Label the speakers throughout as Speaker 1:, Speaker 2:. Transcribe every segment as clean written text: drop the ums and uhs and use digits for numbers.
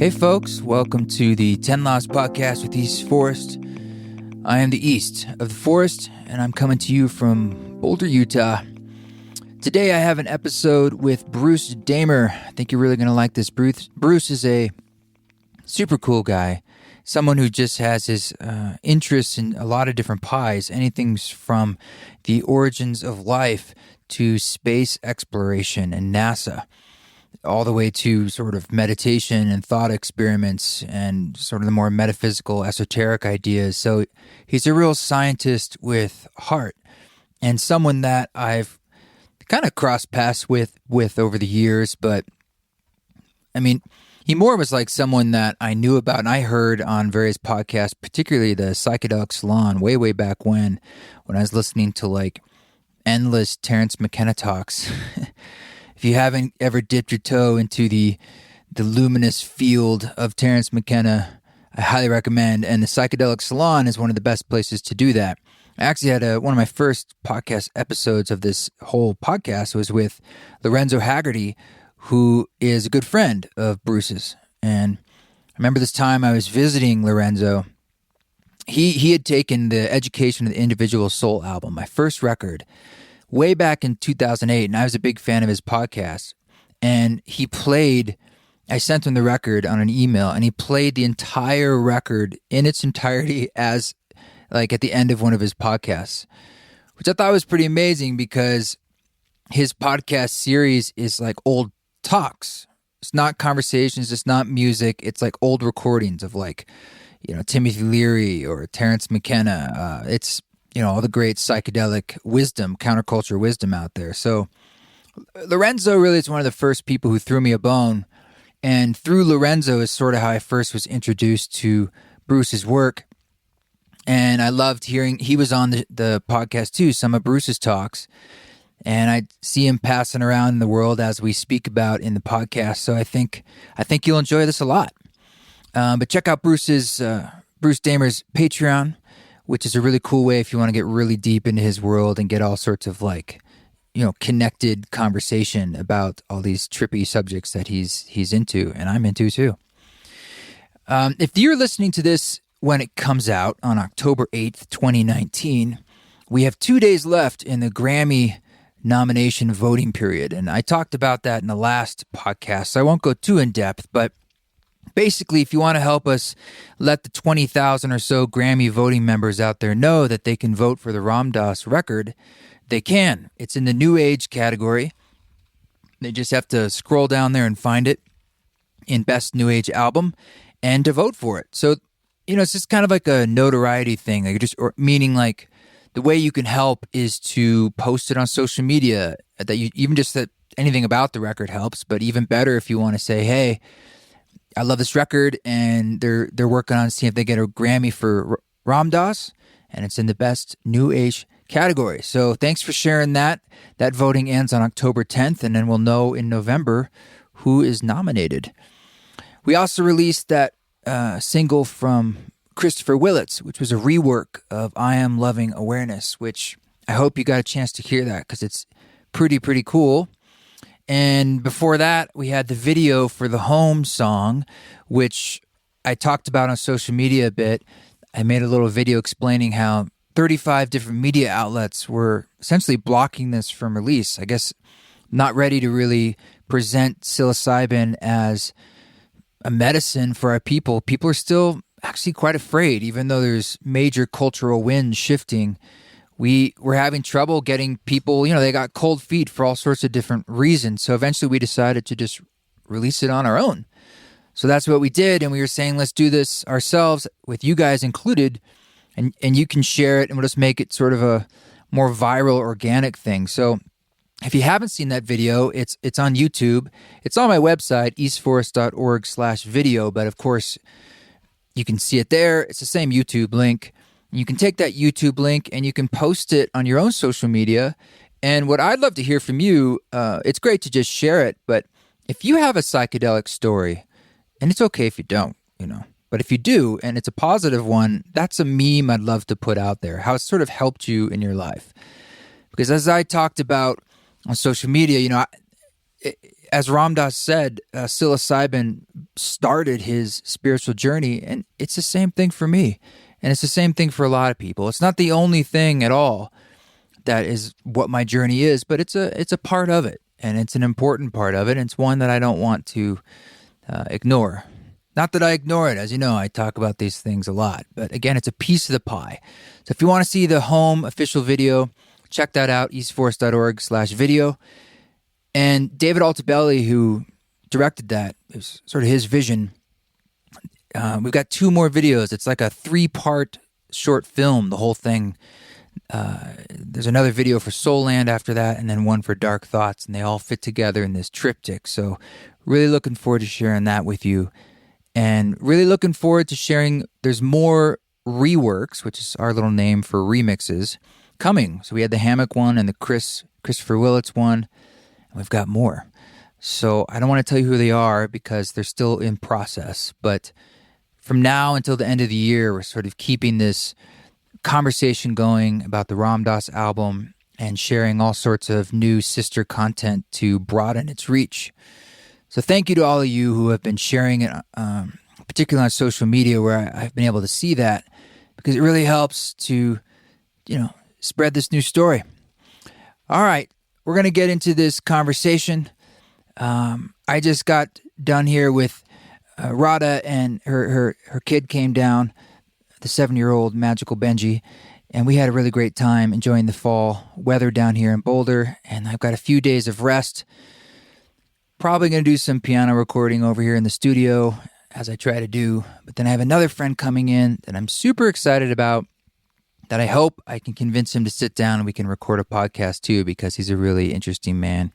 Speaker 1: Hey folks, welcome to the 10 Laws Podcast with East Forest. I am the East of the Forest, and I'm coming to you from Boulder, Utah. Today I have an episode with Bruce Damer. I think you're really going to like this. Bruce is a super cool guy, someone who just has his interests in a lot of different pies, anything from the origins of life to space exploration and NASA, all the way to sort of meditation and thought experiments and sort of the more metaphysical, esoteric ideas. So he's a real scientist with heart and someone that I've kind of crossed paths with over the years. But I mean, he more was like someone that I knew about and I heard on various podcasts, particularly the Psychedelic Salon way back when I was listening to like endless Terence McKenna talks. If you haven't ever dipped your toe into the luminous field of Terence McKenna, I highly recommend. And the Psychedelic Salon is one of the best places to do that. I actually had one of my first podcast episodes of this whole podcast was with Lorenzo Haggerty, who is a good friend of Bruce's. And I remember this time I was visiting Lorenzo. He had taken the Education of the Individual Soul album, my first record, way back in 2008, and I was a big fan of his podcast. And I sent him the record on an email, and he played the entire record in its entirety as like at the end of one of his podcasts, which I thought was pretty amazing because his podcast series is like old talks. It's not conversations, it's not music, it's like old recordings of like, Timothy Leary or Terence McKenna. It's all the great psychedelic wisdom, counterculture wisdom out there. So Lorenzo really is one of the first people who threw me a bone. And through Lorenzo is sort of how I first was introduced to Bruce's work. And I loved hearing, he was on the podcast too, some of Bruce's talks. And I see him passing around in the world as we speak about in the podcast. So I think you'll enjoy this a lot. But check out Bruce Damer's Patreon, which is a really cool way if you want to get really deep into his world and get all sorts of like, connected conversation about all these trippy subjects that he's into and I'm into too. If you're listening to this when it comes out on October 8th, 2019, we have 2 days left in the Grammy nomination voting period. And I talked about that in the last podcast, so I won't go too in depth, but basically, if you want to help us let the 20,000 or so Grammy voting members out there know that they can vote for the Ram Dass record, they can. It's in the New Age category. They just have to scroll down there and find it in Best New Age Album and to vote for it. So, it's just kind of like a notoriety thing. Meaning like the way you can help is to post it on social media. That anything about the record helps, but even better if you want to say, hey, I love this record, and they're working on seeing if they get a Grammy for Ram Dass, and it's in the Best New Age category. So thanks for sharing that. That voting ends on October 10th, and then we'll know in November who is nominated. We also released that single from Christopher Willits, which was a rework of I Am Loving Awareness, which I hope you got a chance to hear that because it's pretty cool. And before that, we had the video for the Home song, which I talked about on social media a bit. I made a little video explaining how 35 different media outlets were essentially blocking this from release. I guess not ready to really present psilocybin as a medicine for our people. People are still actually quite afraid, even though there's major cultural winds shifting. We were having trouble getting people, they got cold feet for all sorts of different reasons. So eventually we decided to just release it on our own. So that's what we did. And we were saying, let's do this ourselves with you guys included. And you can share it and we'll just make it sort of a more viral, organic thing. So if you haven't seen that video, it's on YouTube. It's on my website, eastforest.org/video. But of course, you can see it there. It's the same YouTube link. You can take that YouTube link and you can post it on your own social media. And what I'd love to hear from you, it's great to just share it, but if you have a psychedelic story, and it's okay if you don't, but if you do, and it's a positive one, that's a meme I'd love to put out there, how it sort of helped you in your life. Because as I talked about on social media, as Ram Dass said, psilocybin started his spiritual journey, and it's the same thing for me. And it's the same thing for a lot of people. It's not the only thing at all that is what my journey is, but it's a part of it, and it's an important part of it, and it's one that I don't want to ignore. Not that I ignore it. As you know, I talk about these things a lot. But again, it's a piece of the pie. So if you want to see the home official video, check that out, eastforest.org/video. And David Altabelli, who directed that, it was sort of his vision. We've got 2 more videos. It's like a 3-part short film, the whole thing. There's another video for Soul Land after that, and then one for Dark Thoughts, and they all fit together in this triptych. So really looking forward to sharing that with you. And really looking forward to sharing, there's more reworks, which is our little name for remixes, coming. So we had the Hammock one and the Christopher Willits one, and we've got more. So I don't want to tell you who they are because they're still in process. But from now until the end of the year, we're sort of keeping this conversation going about the Ram Dass album and sharing all sorts of new sister content to broaden its reach. So thank you to all of you who have been sharing it, particularly on social media where I've been able to see that, because it really helps to, spread this new story. All right, we're going to get into this conversation. I just got done here with Radha, and her kid came down, the 7-year-old magical Benji, and we had a really great time enjoying the fall weather down here in Boulder, and I've got a few days of rest. Probably going to do some piano recording over here in the studio, as I try to do. But then I have another friend coming in that I'm super excited about, that I hope I can convince him to sit down and we can record a podcast too, because he's a really interesting man.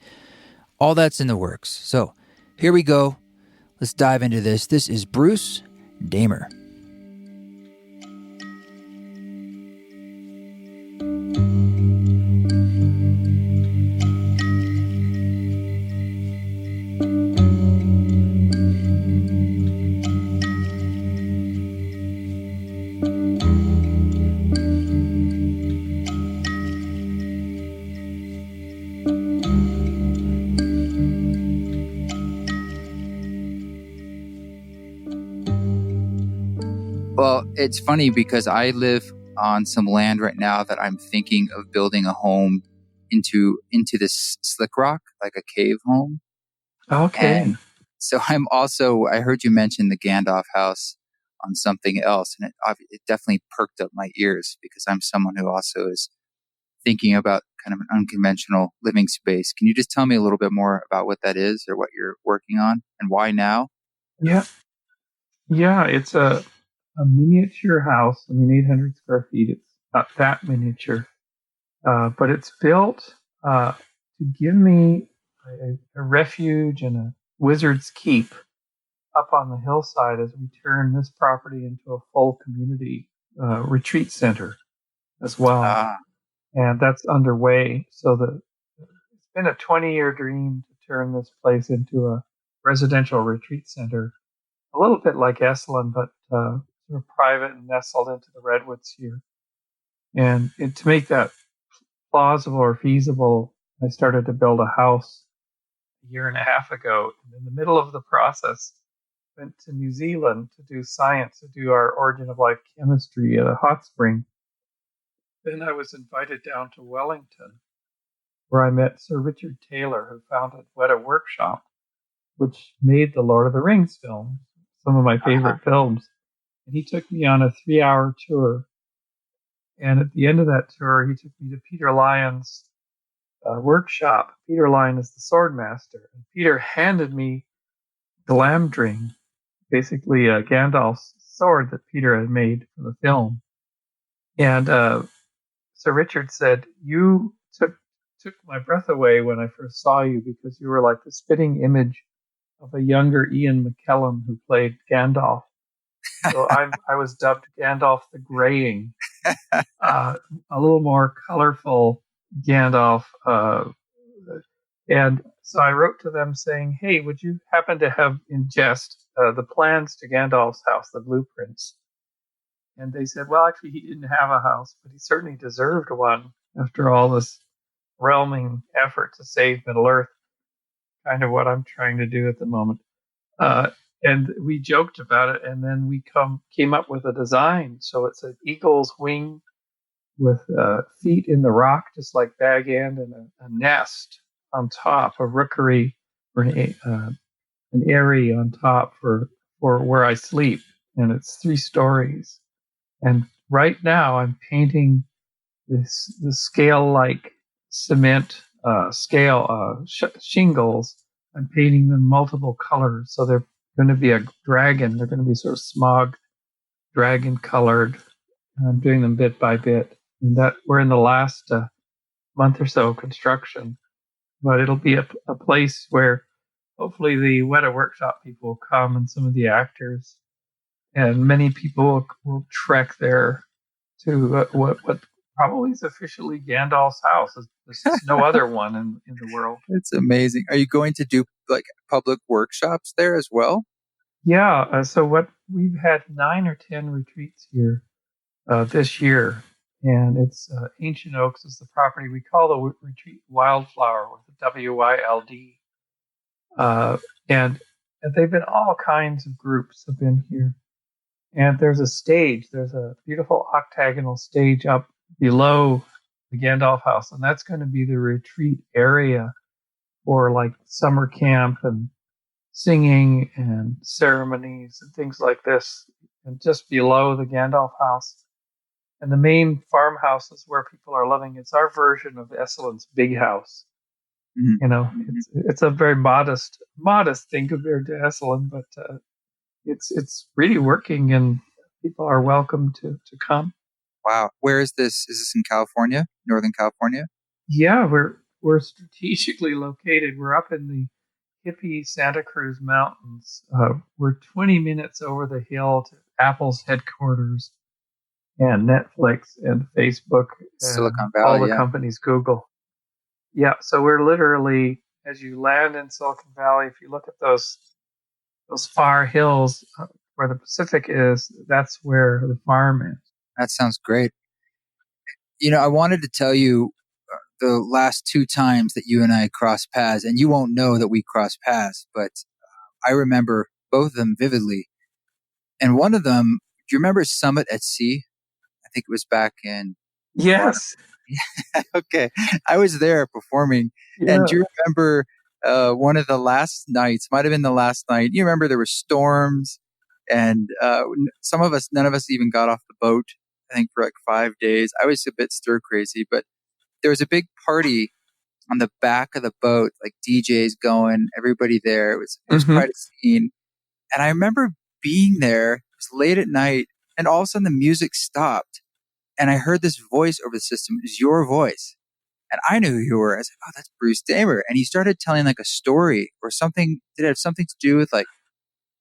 Speaker 1: All that's in the works. So here we go. Let's dive into this. This is Bruce Damer. Well, it's funny because I live on some land right now that I'm thinking of building a home into this slick rock, like a cave home.
Speaker 2: Okay.
Speaker 1: And so I heard you mention the Gandalf house on something else, and it definitely perked up my ears because I'm someone who also is thinking about kind of an unconventional living space. Can you just tell me a little bit more about what that is or what you're working on and why now?
Speaker 2: Yeah. It's a miniature house. 800 square feet. It's not that miniature, but it's built to give me a refuge and a wizard's keep up on the hillside as we turn this property into a full community retreat center as well. And that's underway. So it's been a 20-year dream to turn this place into a residential retreat center, a little bit like Esalen, but sort of private and nestled into the redwoods here. And to make that plausible or feasible, I started to build a house a year and a half ago. And in the middle of the process, went to New Zealand to do science, to do our origin of life chemistry at a hot spring. Then I was invited down to Wellington, where I met Sir Richard Taylor, who founded Weta Workshop, which made the Lord of the Rings films, some of my favorite films. And he took me on a 3-hour tour. And at the end of that tour, he took me to Peter Lyon's workshop. Peter Lyon is the sword master. And Peter handed me Glamdring, basically Gandalf's sword that Peter had made for the film. And Sir Richard said, "You took my breath away when I first saw you because you were like the spitting image of a younger Ian McKellen who played Gandalf." So I was dubbed Gandalf the Graying, a little more colorful Gandalf. And so I wrote to them saying, "Hey, would you happen to have in jest the plans to Gandalf's house, the blueprints?" And they said, "Well, actually, he didn't have a house, but he certainly deserved one after all this realming effort to save Middle-earth." kind of what I'm trying to do at the moment. And we joked about it, and then we came up with a design. So it's an eagle's wing with feet in the rock, just like Bag End, and a nest on top, a rookery or an eyrie on top for where I sleep, and it's 3 stories. And right now, I'm painting the scale like cement shingles. I'm painting them multiple colors, so they're going to be a dragon. They're going to be sort of smog dragon colored. I'm doing them bit by bit, and that we're in the last month or so of construction. But it'll be a place where hopefully the Weta Workshop people will come, and some of the actors, and many people will trek there to what probably is officially Gandalf's house. There's no other one in the world.
Speaker 1: It's amazing. Are you going to do like public workshops there as well?
Speaker 2: Yeah. So what we've had 9 or 10 retreats here this year, and it's Ancient Oaks is the property. We call the retreat Wildflower with the WYLD, and they've been all kinds of groups have been here. And there's a stage. There's a beautiful octagonal stage up below the Gandalf house, and that's going to be the retreat area for like summer camp and singing and ceremonies and things like this. And just below the Gandalf house, and the main farmhouse is where people are living. It's our version of Esselin's big house. Mm-hmm. You know, it's a very modest thing compared to Esselin, but it's really working, and people are welcome to come.
Speaker 1: Wow. Where is this? Is this in California, Northern California?
Speaker 2: Yeah, we're strategically located. We're up in the hippie Santa Cruz Mountains. We're 20 minutes over the hill to Apple's headquarters and Netflix and Facebook,
Speaker 1: Silicon Valley,
Speaker 2: all the companies, Google. Yeah, so we're literally, as you land in Silicon Valley, if you look at those far hills where the Pacific is, that's where the farm is.
Speaker 1: That sounds great. You know, I wanted to tell you the last 2 times that you and I crossed paths, and you won't know that we crossed paths, but I remember both of them vividly. And one of them, do you remember Summit at Sea? I think it was back in...
Speaker 2: Yes.
Speaker 1: Okay. I was there performing. Yeah. And do you remember one of the last nights, might have been the last night, you remember there were storms, and none of us even got off the boat, I think, for like 5 days. I was a bit stir crazy, but there was a big party on the back of the boat, like DJs going, everybody there. It was quite a scene. And I remember being there, it was late at night, and all of a sudden the music stopped. And I heard this voice over the system. It was your voice. And I knew who you were. I said, oh, that's Bruce Damer. And he started telling like a story or something. Did it have something to do with like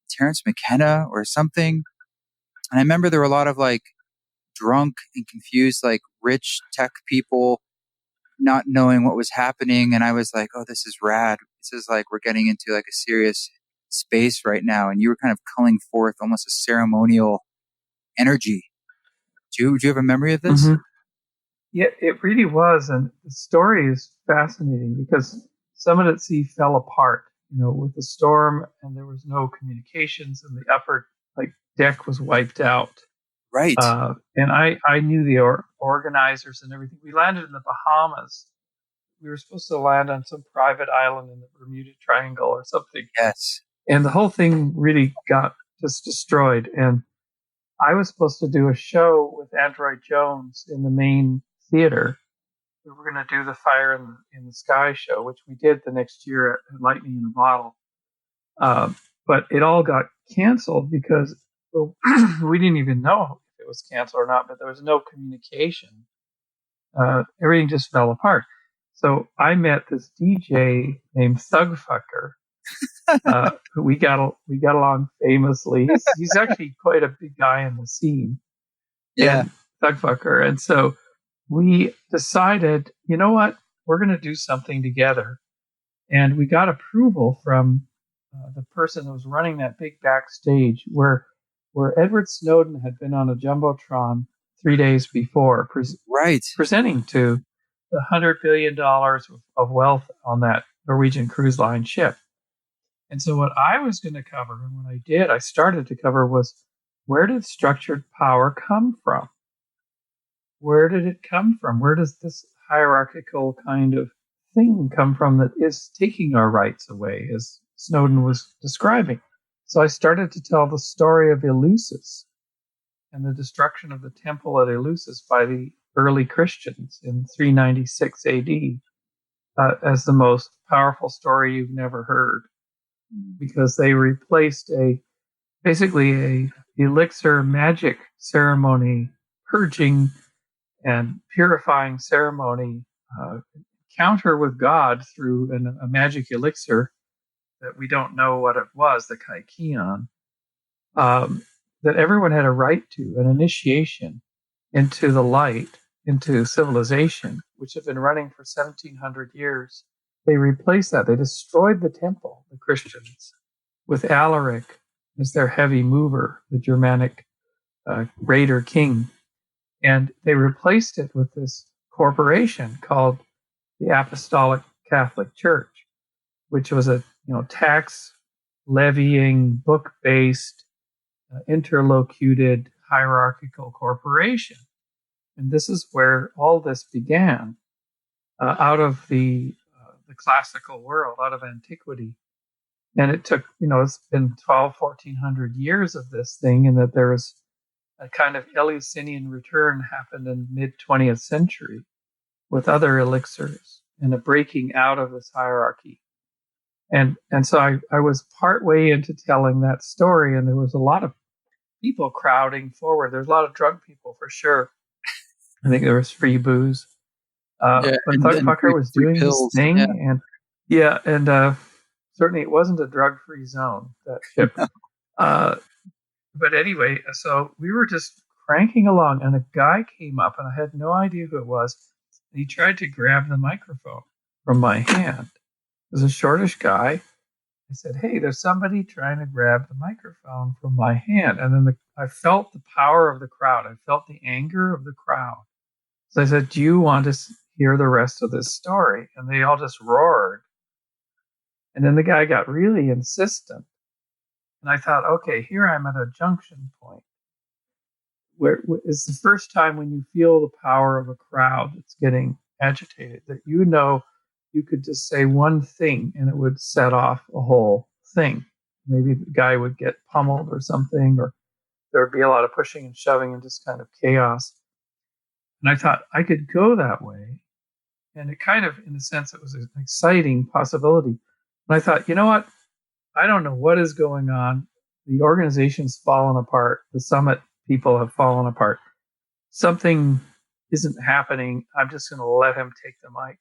Speaker 1: Terrence McKenna or something? And I remember there were a lot of like drunk and confused, like rich tech people not knowing what was happening. And I was like, oh, this is rad. This is like, we're getting into like a serious space right now. And you were kind of culling forth almost a ceremonial energy. Do you have a memory of this?
Speaker 2: Mm-hmm. Yeah, it really was. And the story is fascinating because Summit at Sea fell apart, with the storm, and there was no communications, and the upper deck was wiped out.
Speaker 1: Right.
Speaker 2: And I knew the organizers and everything. We landed in the Bahamas. We were supposed to land on some private island in the Bermuda Triangle or something.
Speaker 1: Yes.
Speaker 2: And the whole thing really got just destroyed. And I was supposed to do a show with Android Jones in the main theater. We were going to do the Fire in the Sky show, which we did the next year at Lightning in a Bottle. But it all got canceled because we didn't even know if it was canceled or not, but there was no communication. Everything just fell apart. So I met this DJ named Thugfucker. We got along famously. He's actually quite a big guy in the scene.
Speaker 1: Yeah,
Speaker 2: Thugfucker. And so we decided, you know what, we're going to do something together. And we got approval from the person who was running that big backstage, where Edward Snowden had been on a jumbotron 3 days before, presenting to the $100 billion of wealth on that Norwegian Cruise Line ship. And so what I was going to cover, and what I started to cover was, where did structured power come from? Where did it come from? Where does this hierarchical kind of thing come from that is taking our rights away, as Snowden was describing? So I started to tell the story of Eleusis and the destruction of the temple at Eleusis by the early Christians in 396 AD as the most powerful story you've never heard, because they replaced basically a elixir magic ceremony, purging and purifying ceremony, encounter with God through a magic elixir that we don't know what it was, the Kaikion, that everyone had a right to, an initiation into the light, into civilization, which had been running for 1700 years. They replaced that. They destroyed the temple, the Christians, with Alaric as their heavy mover, the Germanic raider king. And they replaced it with this corporation called the Apostolic Catholic Church, which was a tax levying, book-based, interlocuted, hierarchical corporation. And this is where all this began, out of the classical world, out of antiquity. And it took, it's been 1400 years of this thing, and that there was a kind of Eleusinian return happened in mid-20th century with other elixirs and a breaking out of this hierarchy. And so I was partway into telling that story, and there was a lot of people crowding forward. There's a lot of drunk people for sure. I think there was free booze. But Thugfucker was doing his thing, and certainly it wasn't a drug-free zone, that ship. But anyway, so we were just cranking along, and a guy came up, and I had no idea who it was. And he tried to grab the microphone from my hand. It was a shortish guy. I said, "Hey, there's somebody trying to grab the microphone from my hand." And then I felt the power of the crowd. I felt the anger of the crowd. So I said, "Do you want to hear the rest of this story?" And they all just roared. And then the guy got really insistent. And I thought, okay, here I'm at a junction point, where it's the first time when you feel the power of a crowd that's getting agitated, that you could just say one thing and it would set off a whole thing. Maybe the guy would get pummeled or something, or there would be a lot of pushing and shoving and just kind of chaos. And I thought I could go that way. And it kind of, in a sense, it was an exciting possibility. And I thought, you know what? I don't know what is going on. The organization's fallen apart. The summit people have fallen apart. Something isn't happening. I'm just going to let him take the mic.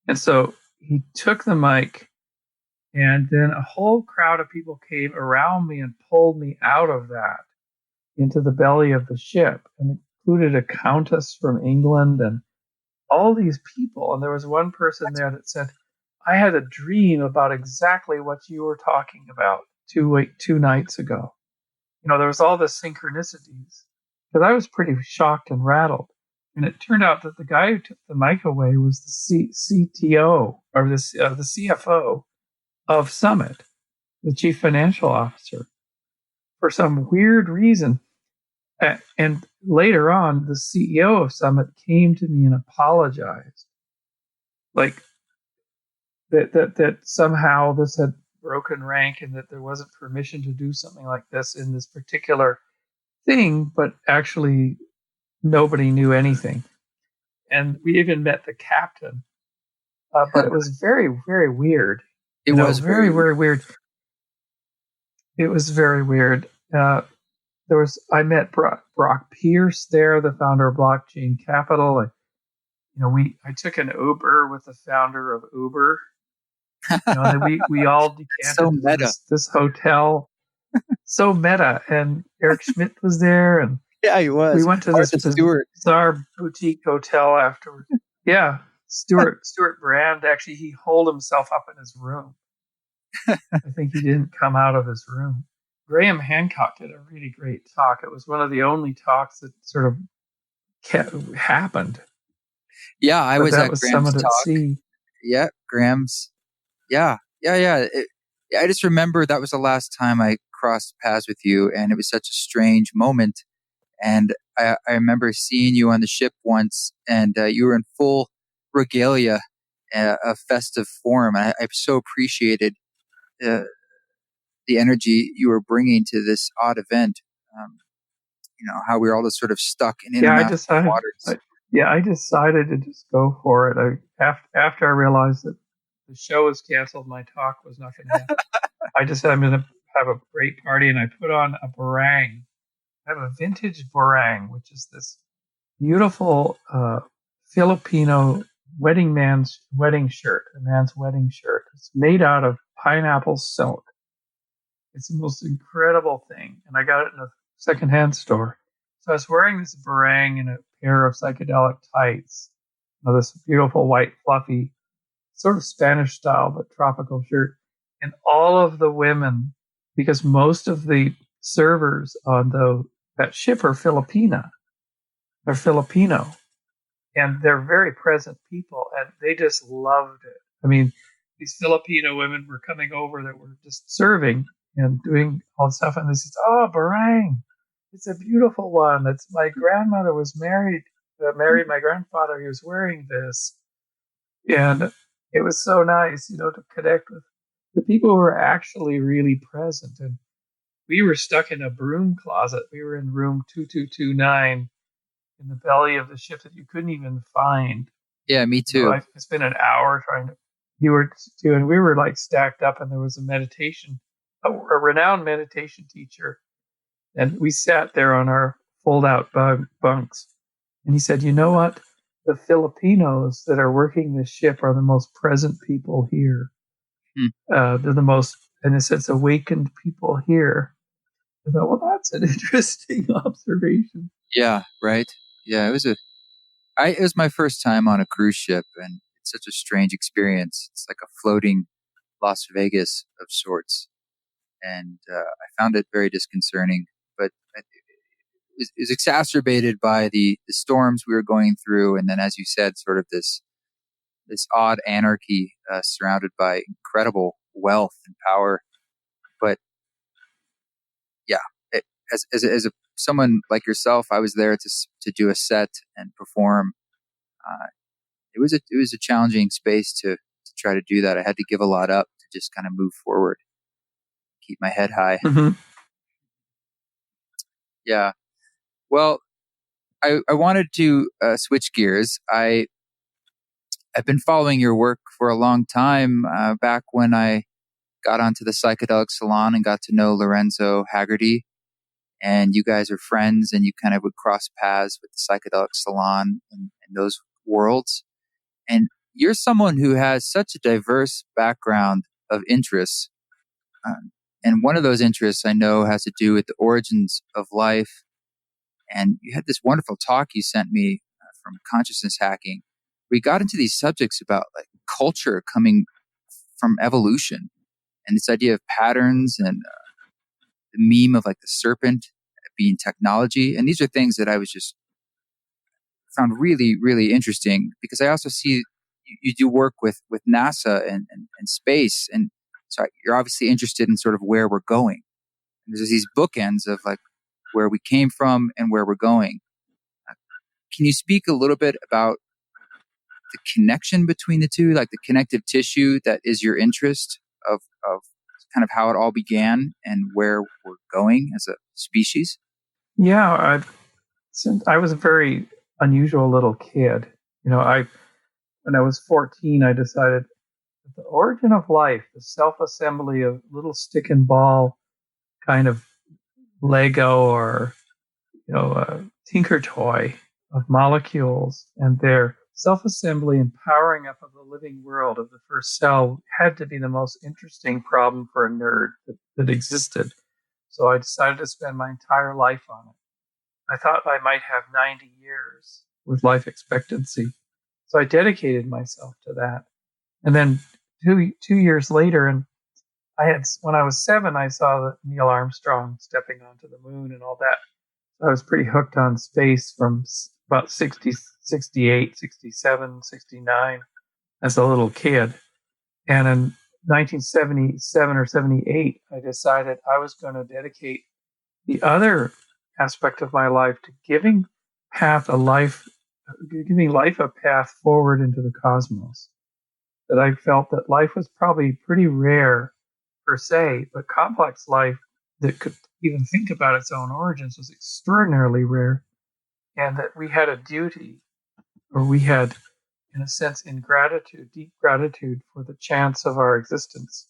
Speaker 2: And so he took the mic, and then a whole crowd of people came around me and pulled me out of that into the belly of the ship, and included a countess from England and all these people. And there was one person there that said, "I had a dream about exactly what you were talking about two nights ago." There was all this synchronicities, because I was pretty shocked and rattled. And it turned out that the guy who took the mic away was the CTO, or the CFO of Summit, the chief financial officer, for some weird reason. And later on, the CEO of Summit came to me and apologized, like that somehow this had broken rank, and that there wasn't permission to do something like this in this particular thing, but actually nobody knew anything. And we even met the captain, but it was very, very weird.
Speaker 1: It was
Speaker 2: very, very weird. It was very weird. I met Brock Pierce there, the founder of Blockchain Capital. I took an Uber with the founder of Uber. We all decanted to this hotel. So meta. And Eric Schmidt was there, and
Speaker 1: yeah, he was.
Speaker 2: We went to this bizarre boutique hotel afterwards. Yeah, Stuart Brand, actually, he holed himself up in his room. I think he didn't come out of his room. Graham Hancock did a really great talk. It was one of the only talks that sort of happened.
Speaker 1: Yeah, I was at
Speaker 2: Graham's
Speaker 1: Summit
Speaker 2: talk.
Speaker 1: At Sea. Yeah, Graham's I just remember that was the last time I crossed paths with you, and it was such a strange moment. And I remember seeing you on the ship once, and you were in full regalia, a festive form. I so appreciated uh, the energy you were bringing to this odd event. Um, how we were all just sort of stuck in
Speaker 2: Yeah, I
Speaker 1: international
Speaker 2: decided.
Speaker 1: waters.
Speaker 2: I decided to just go for it. After I realized that the show was canceled, my talk was not going to happen. I just said I'm going to have a great party, and I put on a barang. I have a vintage barang, which is this beautiful Filipino man's wedding shirt, a man's wedding shirt. It's made out of pineapple silk. It's the most incredible thing, and I got it in a secondhand store. So I was wearing this barang and a pair of psychedelic tights. This beautiful white, fluffy, sort of Spanish style but tropical shirt, and all of the women, because most of the servers on that ship are Filipina. They're Filipino, and they're very present people, and they just loved it. I mean, these Filipino women were coming over that were just serving and doing all the stuff, and they said, "Oh, barang, it's a beautiful one. It's my grandmother was married my grandfather. He was wearing this," and it was so nice, to connect with the people who were actually really present. And we were stuck in a broom closet. We were in room 2229 in the belly of the ship that you couldn't even find.
Speaker 1: Yeah, me too.
Speaker 2: I spent an hour trying to. You were too, and we were like stacked up, and there was a renowned meditation teacher, and we sat there on our fold-out bunks, and he said, "You know what? The Filipinos that are working this ship are the most present people here. They're the most, in a sense, awakened people here." I thought, well, that's an interesting observation.
Speaker 1: Yeah, right. Yeah, it was my first time on a cruise ship, and it's such a strange experience. It's like a floating Las Vegas of sorts, and I found it very disconcerting. But it was exacerbated by the storms we were going through, and then, as you said, sort of this odd anarchy surrounded by incredible wealth and power. But yeah, someone like yourself, I was there to do a set and perform. Uh, it was a challenging space to try to do that. I had to give a lot up to just kind of move forward, keep my head high.
Speaker 2: Mm-hmm.
Speaker 1: Yeah. Well, I wanted to switch gears. I've been following your work for a long time. Back when I got onto the psychedelic salon and got to know Lorenzo Haggerty, and you guys are friends, and you kind of would cross paths with the psychedelic salon and those worlds. And you're someone who has such a diverse background of interests. And one of those interests I know has to do with the origins of life. And you had this wonderful talk you sent me from consciousness hacking. We got into these subjects about like culture coming from evolution and this idea of patterns and the meme of like the serpent being technology. And these are things that I was just found really, really interesting because I also see you do work with NASA and space. And so you're obviously interested in sort of where we're going. And there's these bookends of like where we came from and where we're going. Can you speak a little bit about the connection between the two, like the connective tissue that is your interest of kind of how it all began and where we're going as a species?
Speaker 2: Yeah, since I was a very unusual little kid, when I was 14, I decided that the origin of life, the self-assembly of little stick and ball kind of Lego or a tinker toy of molecules and their self-assembly and powering up of the living world of the first cell had to be the most interesting problem for a nerd that existed. So I decided to spend my entire life on it. I thought I might have 90 years with life expectancy. So I dedicated myself to that. And then two years later, and when I was 7, I saw that Neil Armstrong stepping onto the moon and all that. I was pretty hooked on space from about 60, 68, 67, 69 as a little kid. And then 1977 or 78, I decided I was going to dedicate the other aspect of my life to giving life a path forward into the cosmos. That I felt that life was probably pretty rare per se, but complex life that could even think about its own origins was extraordinarily rare, and that we had a duty, or we had, in a sense, deep gratitude for the chance of our existence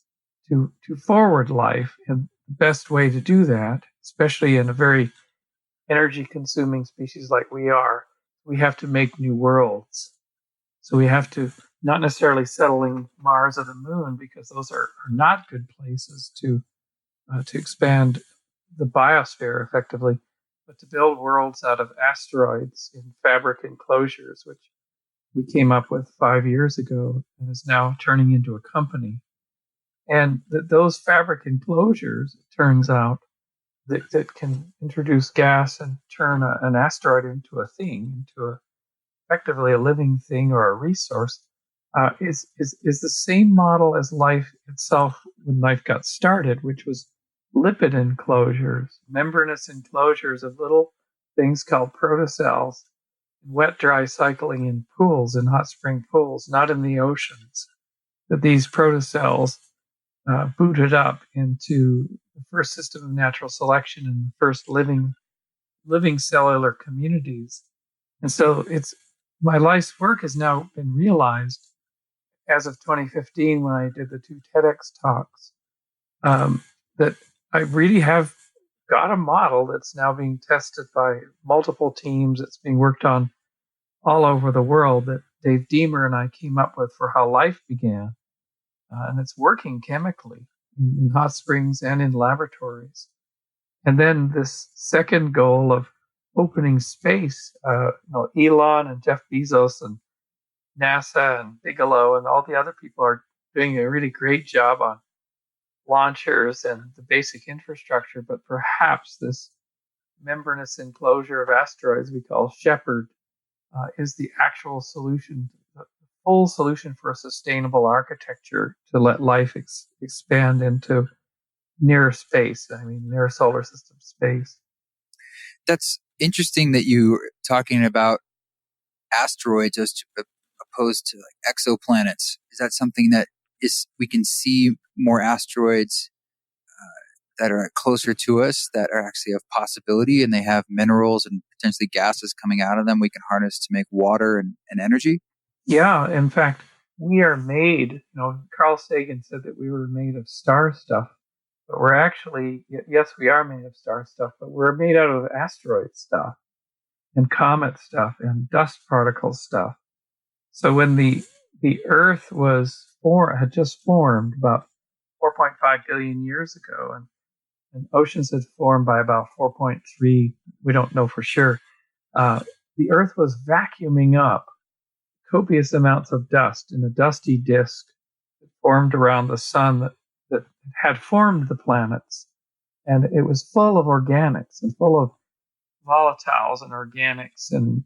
Speaker 2: to forward life. And the best way to do that, especially in a very energy consuming species like we are, we have to make new worlds. So we have to not necessarily settling Mars or the Moon, because those are not good places to expand the biosphere effectively, but to build worlds out of asteroids in fabric enclosures, which we came up with 5 years ago and is now turning into a company. And those fabric enclosures, it turns out, that can introduce gas and turn an asteroid into a thing, effectively a living thing or a resource, is the same model as life itself when life got started, which was lipid enclosures, membranous enclosures of little things called protocells, wet dry cycling in pools, in hot spring pools, not in the oceans. That these protocells booted up into the first system of natural selection and the first living cellular communities. And so it's my life's work has now been realized as of 2015 when I did the 2 TEDx talks, that I really have got a model that's now being tested by multiple teams. It's being worked on all over the world that Dave Deemer and I came up with for how life began. And it's working chemically in hot springs and in laboratories. And then this second goal of opening space, Elon and Jeff Bezos and NASA and Bigelow and all the other people are doing a really great job on launchers and the basic infrastructure, but perhaps this membranous enclosure of asteroids we call Shepherd is the actual solution, the full solution for a sustainable architecture to let life expand into near space. I mean, near solar system space.
Speaker 1: That's interesting that you're talking about asteroids as opposed to like exoplanets. Is that something that we can see more asteroids that are closer to us that are actually of possibility, and they have minerals and potentially gases coming out of them we can harness to make water and energy?
Speaker 2: Yeah, in fact, we are made, Carl Sagan said that we were made of star stuff, but we're actually, yes, we are made of star stuff, but we're made out of asteroid stuff and comet stuff and dust particle stuff. So when the Earth had just formed about 4.5 billion years ago, and oceans had formed by about 4.3, we don't know for sure. The Earth was vacuuming up copious amounts of dust in a dusty disk that formed around the sun that had formed the planets. And it was full of organics and full of volatiles and organics and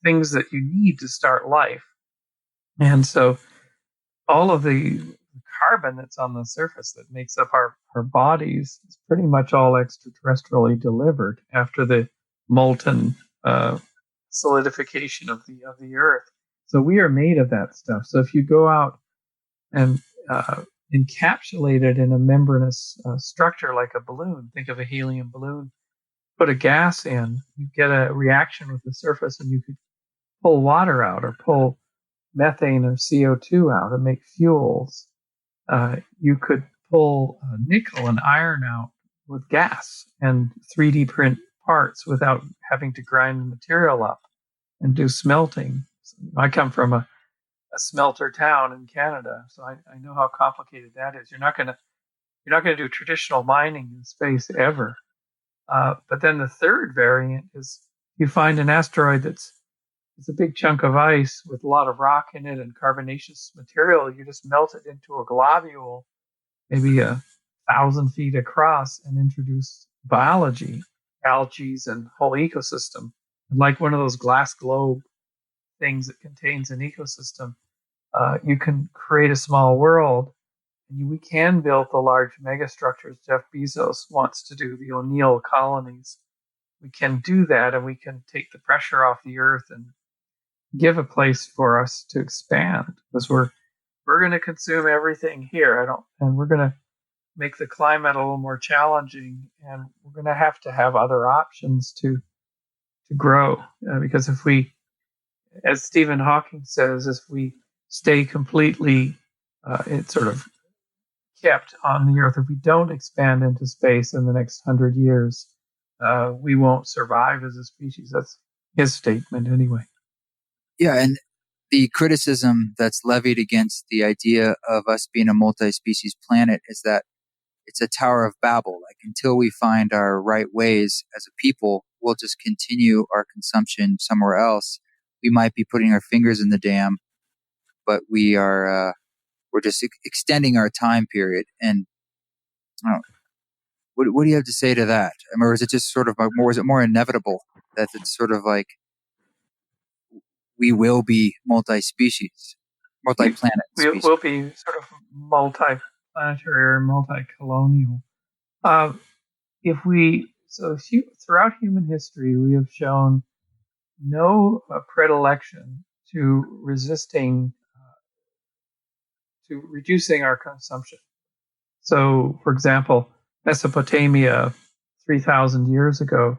Speaker 2: things that you need to start life. And so all of the carbon that's on the surface that makes up our bodies is pretty much all extraterrestrially delivered after the molten solidification of the Earth. So we are made of that stuff. So if you go out and encapsulate it in a membranous structure like a balloon, think of a helium balloon, put a gas in, you get a reaction with the surface, and you could pull water out or pull methane or CO2 out and make fuels. You could pull nickel and iron out with gas and 3D print parts without having to grind the material up and do smelting. I come from a smelter town in Canada, so I know how complicated that is. You're not going to do traditional mining in space ever. But then the third variant is you find an asteroid it's a big chunk of ice with a lot of rock in it and carbonaceous material. You just melt it into a globule, maybe 1,000 feet across, and introduce biology, algae, and whole ecosystem. And like one of those glass globe things that contains an ecosystem, you can create a small world And we can build the large megastructures Jeff Bezos wants to do, the O'Neill colonies. We can do that, and we can take the pressure off the earth and give a place for us to expand, because we're going to consume everything here. And we're going to make the climate a little more challenging, and we're going to have other options to grow. Because if we, as Stephen Hawking says, if we stay completely it's sort of kept on the Earth, if we don't expand into space in the next 100 years, we won't survive as a species. That's his statement, anyway.
Speaker 1: Yeah, and the criticism that's levied against the idea of us being a multi-species planet is that it's a Tower of Babel. Like, until we find our right ways as a people, we'll just continue our consumption somewhere else. We might be putting our fingers in the dam, but we're just extending our time period. And what do you have to say to that? I mean, or is it just sort of more? Is it more inevitable that it's sort of like we will be multi-species, multi-planet species?
Speaker 2: We'll be sort of multi-planetary or multi-colonial. Throughout human history, we have shown no predilection to reducing our consumption. So, for example, Mesopotamia 3,000 years ago,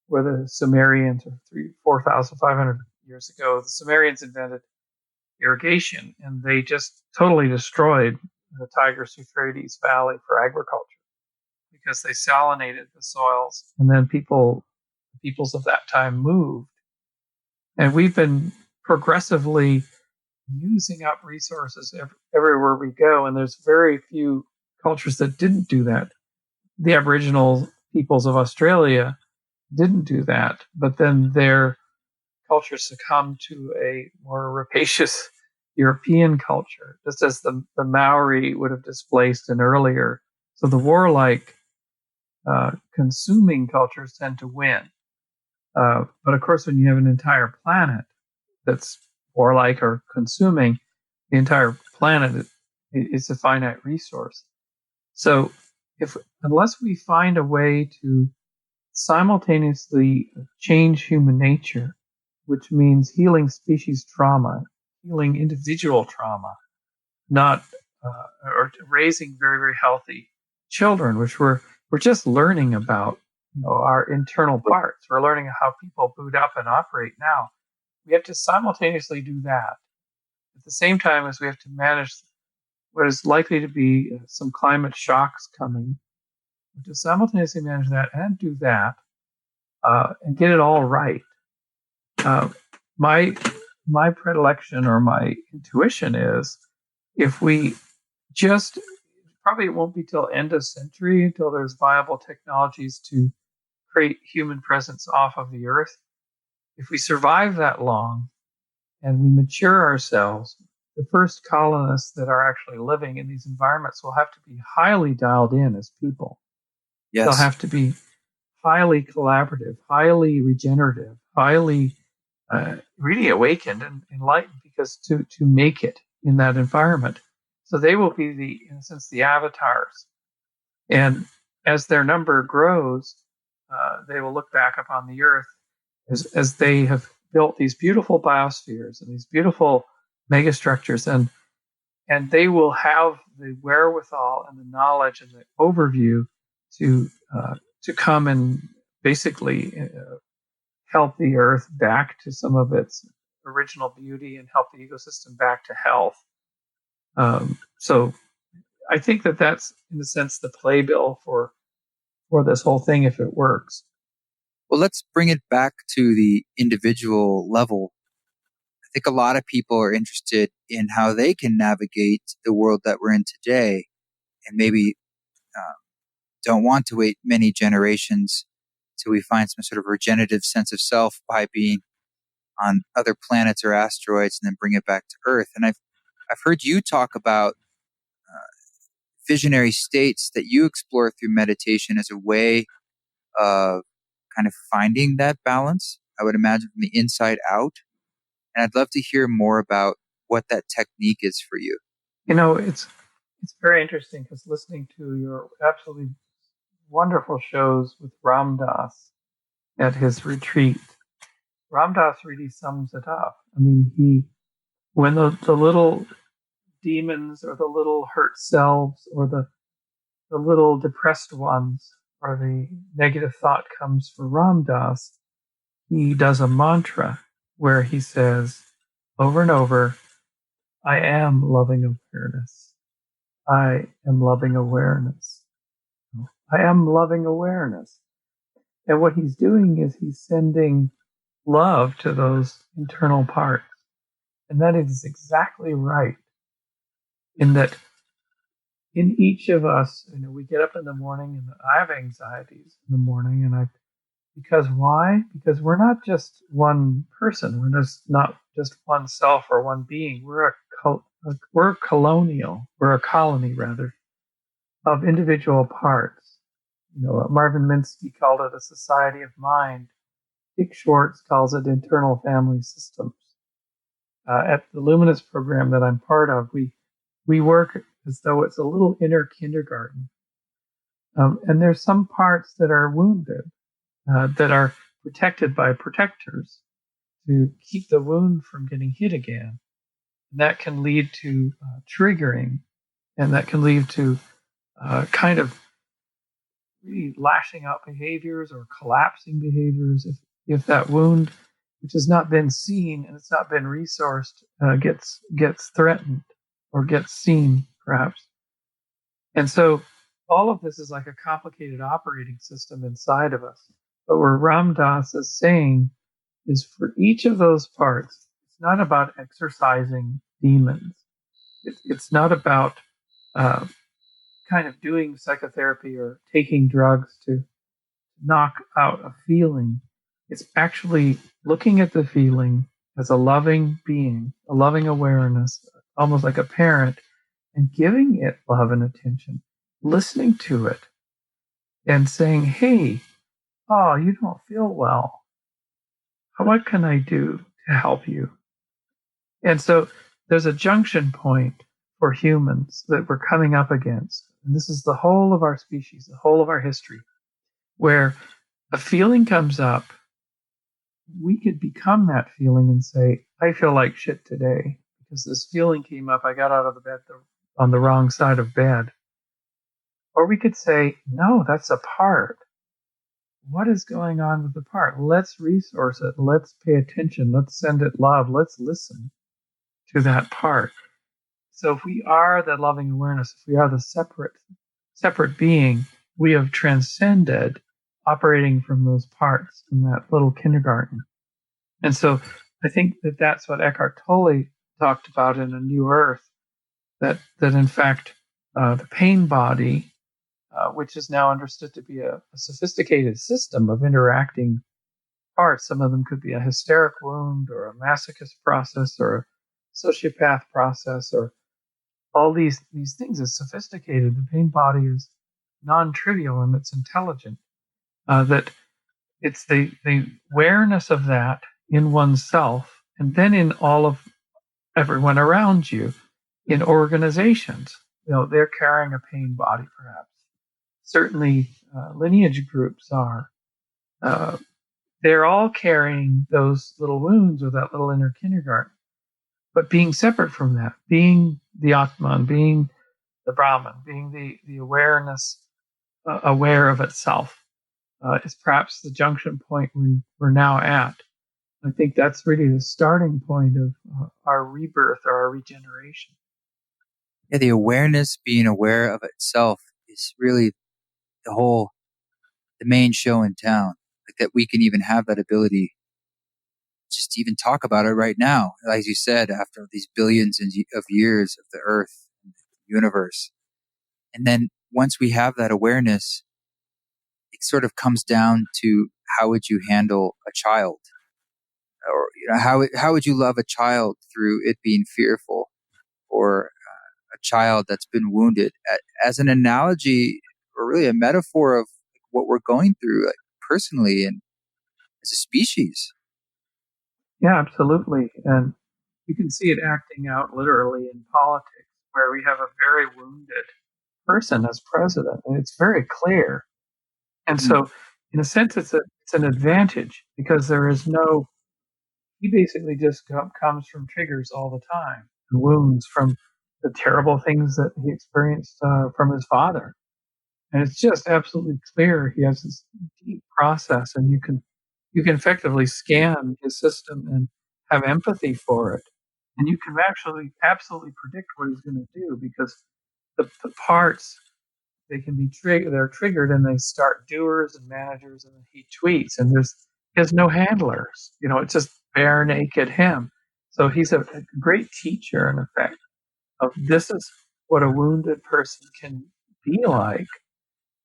Speaker 2: where the Sumerians, or 4,500 years ago, the Sumerians invented irrigation, and they just totally destroyed the Tigris-Euphrates Valley for agriculture because they salinated the soils. And then peoples of that time moved. And we've been progressively using up resources everywhere we go, and there's very few cultures that didn't do that. The Aboriginal peoples of Australia didn't do that, but then their culture succumbed to a more rapacious European culture, just as the Maori would have displaced an earlier. So the warlike consuming cultures tend to win. But of course, when you have an entire planet that's warlike or consuming, the entire planet is a finite resource. So unless we find a way to simultaneously change human nature, which means healing species trauma, healing individual trauma, not or raising very, very healthy children, which we're just learning about, our internal parts. We're learning how people boot up and operate now. We have to simultaneously do that at the same time as we have to manage what is likely to be some climate shocks coming. To simultaneously manage that and do that and get it all right. My predilection or my intuition is, if we just, probably it won't be till end of century until there's viable technologies to create human presence off of the earth. If we survive that long and we mature ourselves, the first colonists that are actually living in these environments will have to be highly dialed in as people.
Speaker 1: Yes.
Speaker 2: They'll have to be highly collaborative, highly regenerative, highly really awakened and enlightened, because to make it in that environment. So they will be in a sense, the avatars. And as their number grows, they will look back upon the earth as they have built these beautiful biospheres and these beautiful megastructures, and they will have the wherewithal and the knowledge and the overview to come and basically help the earth back to some of its original beauty and help the ecosystem back to health. So I think that's, in a sense, the playbill for this whole thing, if it works.
Speaker 1: Well, let's bring it back to the individual level. I think a lot of people are interested in how they can navigate the world that we're in today, and maybe don't want to wait many generations till we find some sort of regenerative sense of self by being on other planets or asteroids and then bring it back to Earth. And I've heard you talk about visionary states that you explore through meditation as a way of kind of finding that balance, I would imagine, from the inside out. And I'd love to hear more about what that technique is for you.
Speaker 2: It's It's very interesting because listening to your absolutely wonderful shows with Ram Dass at his retreat, Ram Dass really sums it up. I mean, when the little demons or the little hurt selves or the little depressed ones or the negative thought comes for Ram Dass, he does a mantra where he says over and over, I am loving awareness. I am loving awareness. I am loving awareness. And what he's doing is he's sending love to those internal parts. And that is exactly right. In that, in each of us, we get up in the morning and I have anxieties in the morning, because why? Because we're not just one person. We're just not just one self or one being. We're colonial. We're a colony rather of individual parts. Marvin Minsky called it a society of mind. Dick Schwartz calls it internal family systems. At the Luminous program that I'm part of, we work as though it's a little inner kindergarten. And there's some parts that are wounded, that are protected by protectors to keep the wound from getting hit again. And that can lead to triggering, and that can lead to kind of really lashing out behaviors or collapsing behaviors if that wound, which has not been seen and it's not been resourced, gets threatened or gets seen, perhaps. And so all of this is like a complicated operating system inside of us. But where Ram Dass is saying is for each of those parts, it's not about exercising demons. It's not about kind of doing psychotherapy or taking drugs to knock out a feeling. It's actually looking at the feeling as a loving being, a loving awareness, almost like a parent, and giving it love and attention, listening to it and saying, hey, oh, you don't feel well. What can I do to help you? And so there's a junction point for humans that we're coming up against. And this is the whole of our species, the whole of our history, where a feeling comes up. We could become that feeling and say, I feel like shit today because this feeling came up. I got out of the bed on the wrong side of bed. Or we could say, no, that's a part. What is going on with the part? Let's resource it. Let's pay attention. Let's send it love. Let's listen to that part. So if we are that loving awareness, if we are the separate being, we have transcended operating from those parts in that little kindergarten. And so I think that that's what Eckhart Tolle talked about in A New Earth, that in fact the pain body, which is now understood to be a sophisticated system of interacting parts. Some of them could be a hysteric wound or a masochist process or a sociopath process, or all these things is sophisticated. The pain body is non-trivial and it's intelligent. That it's the awareness of that in oneself and then in all of everyone around you, in organizations. They're carrying a pain body, perhaps. Certainly, lineage groups are. They're all carrying those little wounds or that little inner kindergarten. But being separate from that, being the Atman, being the Brahman, being the awareness, aware of itself, is perhaps the junction point we're now at. I think that's really the starting point of our rebirth or our regeneration.
Speaker 1: Yeah, the awareness, being aware of itself, is really the main show in town. Like that we can even have that ability just to even talk about it right now. Like you said, after these billions of years of the earth and the universe. And then once we have that awareness, it sort of comes down to how would you handle a child? Or how would you love a child through it being fearful, or a child that's been wounded, as an analogy or really a metaphor of what we're going through, like, personally and as a species.
Speaker 2: Yeah, absolutely. And you can see it acting out literally in politics. where we have a very wounded person as president, and it's very clear. And so, in a sense, it's an advantage because there is no. He basically just comes from triggers all the time, and wounds from the terrible things that he experienced from his father. And it's just absolutely clear he has this deep process, and you can effectively scan his system and have empathy for it, and you can actually absolutely predict what he's going to do because the parts they can be they're triggered and they start doers and managers and he tweets and he has no handlers. It's just bare naked him. So he's a great teacher in effect of this is what a wounded person can be like,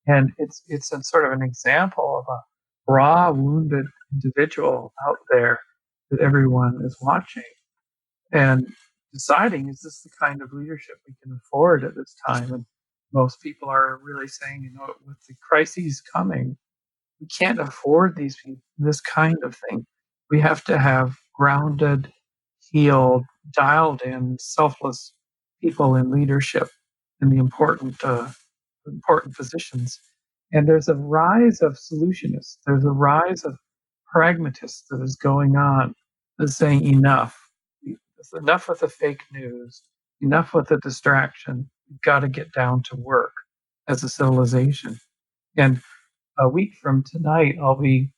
Speaker 2: and it's a sort of an example of a raw wounded individual out there that everyone is watching and deciding, is this the kind of leadership we can afford at this time? And most people are really saying, with the crises coming, we can't afford this kind of thing. We have to have grounded, healed, dialed in, selfless people in leadership in the important positions. And there's a rise of solutionists. There's a rise of pragmatists that is going on, that's saying enough. Enough with the fake news. Enough with the distraction. We've got to get down to work as a civilization. And a week from tonight, I'll be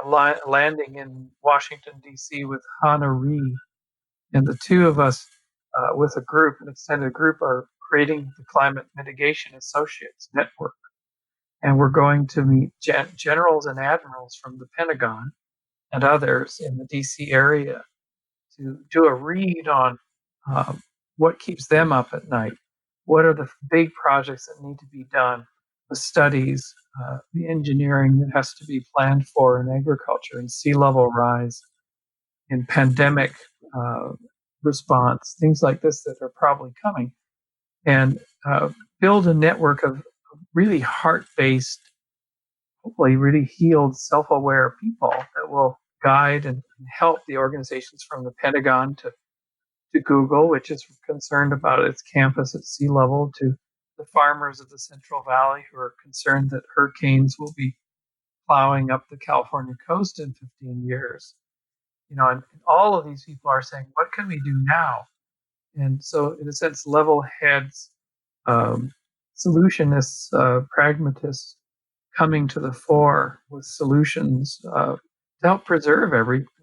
Speaker 2: landing in Washington, D.C. with Hannah Ree. And the two of us, with an extended group, are creating the Climate Mitigation Associates Network. And we're going to meet generals and admirals from the Pentagon and others in the D.C. area to do a read on what keeps them up at night. What are the big projects that need to be done? The studies, the engineering that has to be planned for in agriculture, and sea level rise, in pandemic response, things like this that are probably coming, and build a network of really heart-based, hopefully really healed, self-aware people that will guide and help the organizations from the Pentagon to Google, which is concerned about its campus at sea level, to the farmers of the Central Valley who are concerned that hurricanes will be plowing up the California coast in 15 years. And all of these people are saying, what can we do now? And so, in a sense, level heads, solutionists, pragmatists coming to the fore with solutions to help preserve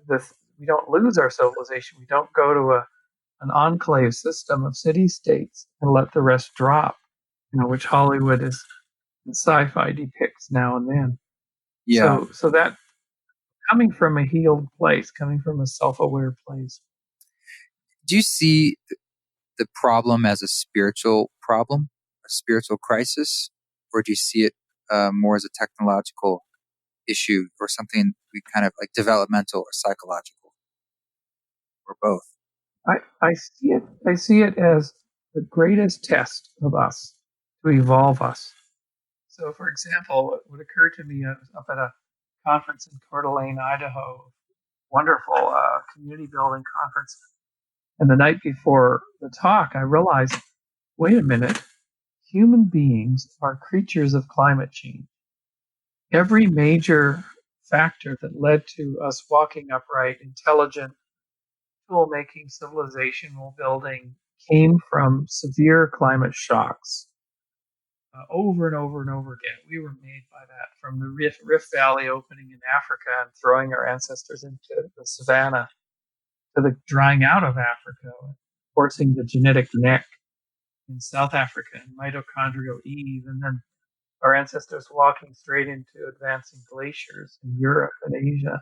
Speaker 2: this. We don't lose our civilization. We don't go to an enclave system of city-states and let the rest drop, which Hollywood and sci-fi depicts now and then.
Speaker 1: Yeah.
Speaker 2: So that coming from a healed place, coming from a self-aware place.
Speaker 1: Do you see the problem as a spiritual problem, a spiritual crisis, or do you see it more as a technological issue or something we kind of like developmental or psychological, or both?
Speaker 2: I see it as the greatest test of us to evolve us. So, for example, what would occur to me, I was up at a conference in Coeur d'Alene, Idaho, wonderful community building conference. And the night before the talk, I realized, wait a minute, human beings are creatures of climate change. Every major factor that led to us walking upright, intelligent, tool-making, civilizational building came from severe climate shocks. Over and over and over again. We were made by that, from the Rift Valley opening in Africa and throwing our ancestors into the savannah, to the drying out of Africa, forcing the genetic neck in South Africa and mitochondrial Eve, and then our ancestors walking straight into advancing glaciers in Europe and Asia.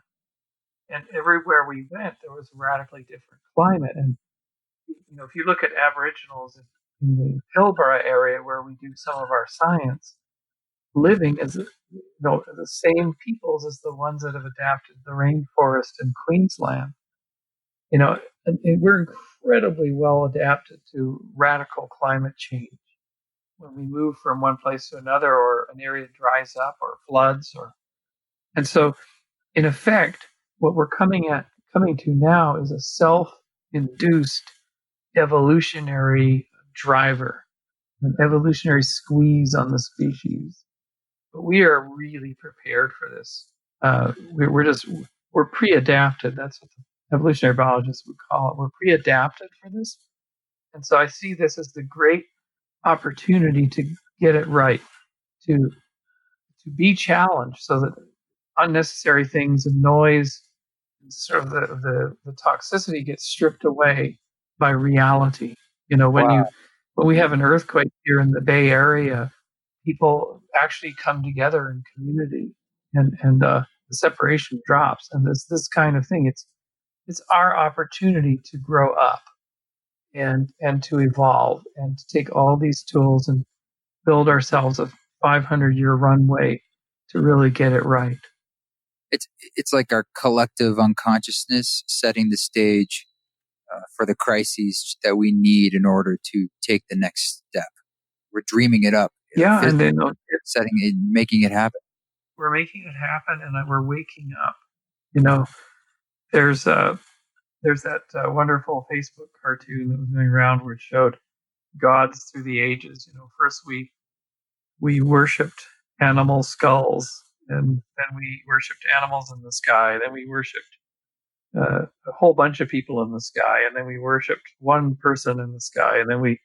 Speaker 2: And everywhere we went, there was a radically different climate. And if you look at Aboriginals in the Pilbara area where we do some of our science, living as the same peoples as the ones that have adapted the rainforest in Queensland. And we're incredibly well adapted to radical climate change. When we move from one place to another, or an area dries up, or floods, and so, in effect, what we're coming to now is a self-induced evolutionary driver, an evolutionary squeeze on the species. But we are really prepared for this. We're pre-adapted. That's what the evolutionary biologists would call it. We're pre-adapted for this. And so I see this as the great opportunity to get it right, to be challenged so that unnecessary things and noise and sort of the toxicity gets stripped away by reality. You know,
Speaker 1: Wow.
Speaker 2: when we have an earthquake here in the Bay Area, people actually come together in community, and the separation drops. And this kind of thing, it's our opportunity to grow up and to evolve and to take all these tools and build ourselves a 500-year runway to really get it right.
Speaker 1: It's like our collective unconsciousness setting the stage for the crises that we need in order to take the next step. We're dreaming it up.
Speaker 2: Yeah, and then
Speaker 1: setting it, making it happen.
Speaker 2: We're making it happen, and we're waking up. You know, there's that wonderful Facebook cartoon that was going around where it showed gods through the ages. You know, first we worshipped animal skulls, and then we worshipped animals in the sky. Then we worshipped a whole bunch of people in the sky, and then we worshipped one person in the sky, and then we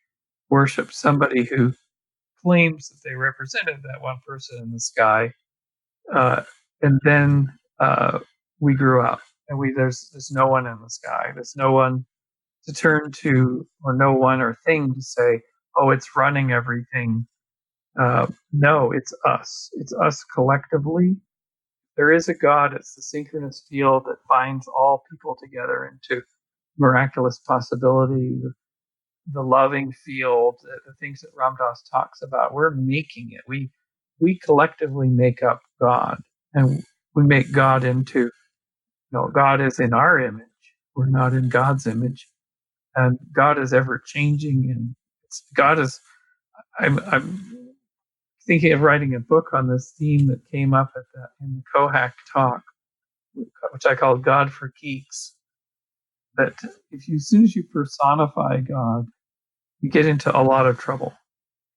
Speaker 2: worshipped somebody who claims that they represented that one person in the sky. And then we grew up, and there's no one in the sky. There's no one to turn to, or no one or thing to say, "Oh, it's running everything." No, it's us. It's us collectively. There is a God. It's the synchronous field that binds all people together into miraculous possibility. The loving field, the things that Ram Dass talks about. We're making it. We collectively make up God, and we make God into. God is in our image. We're not in God's image, and God is ever changing. And God is. I'm thinking of writing a book on this theme that came up in the Kohack talk, which I call God for Geeks. That as soon as you personify God, you get into a lot of trouble,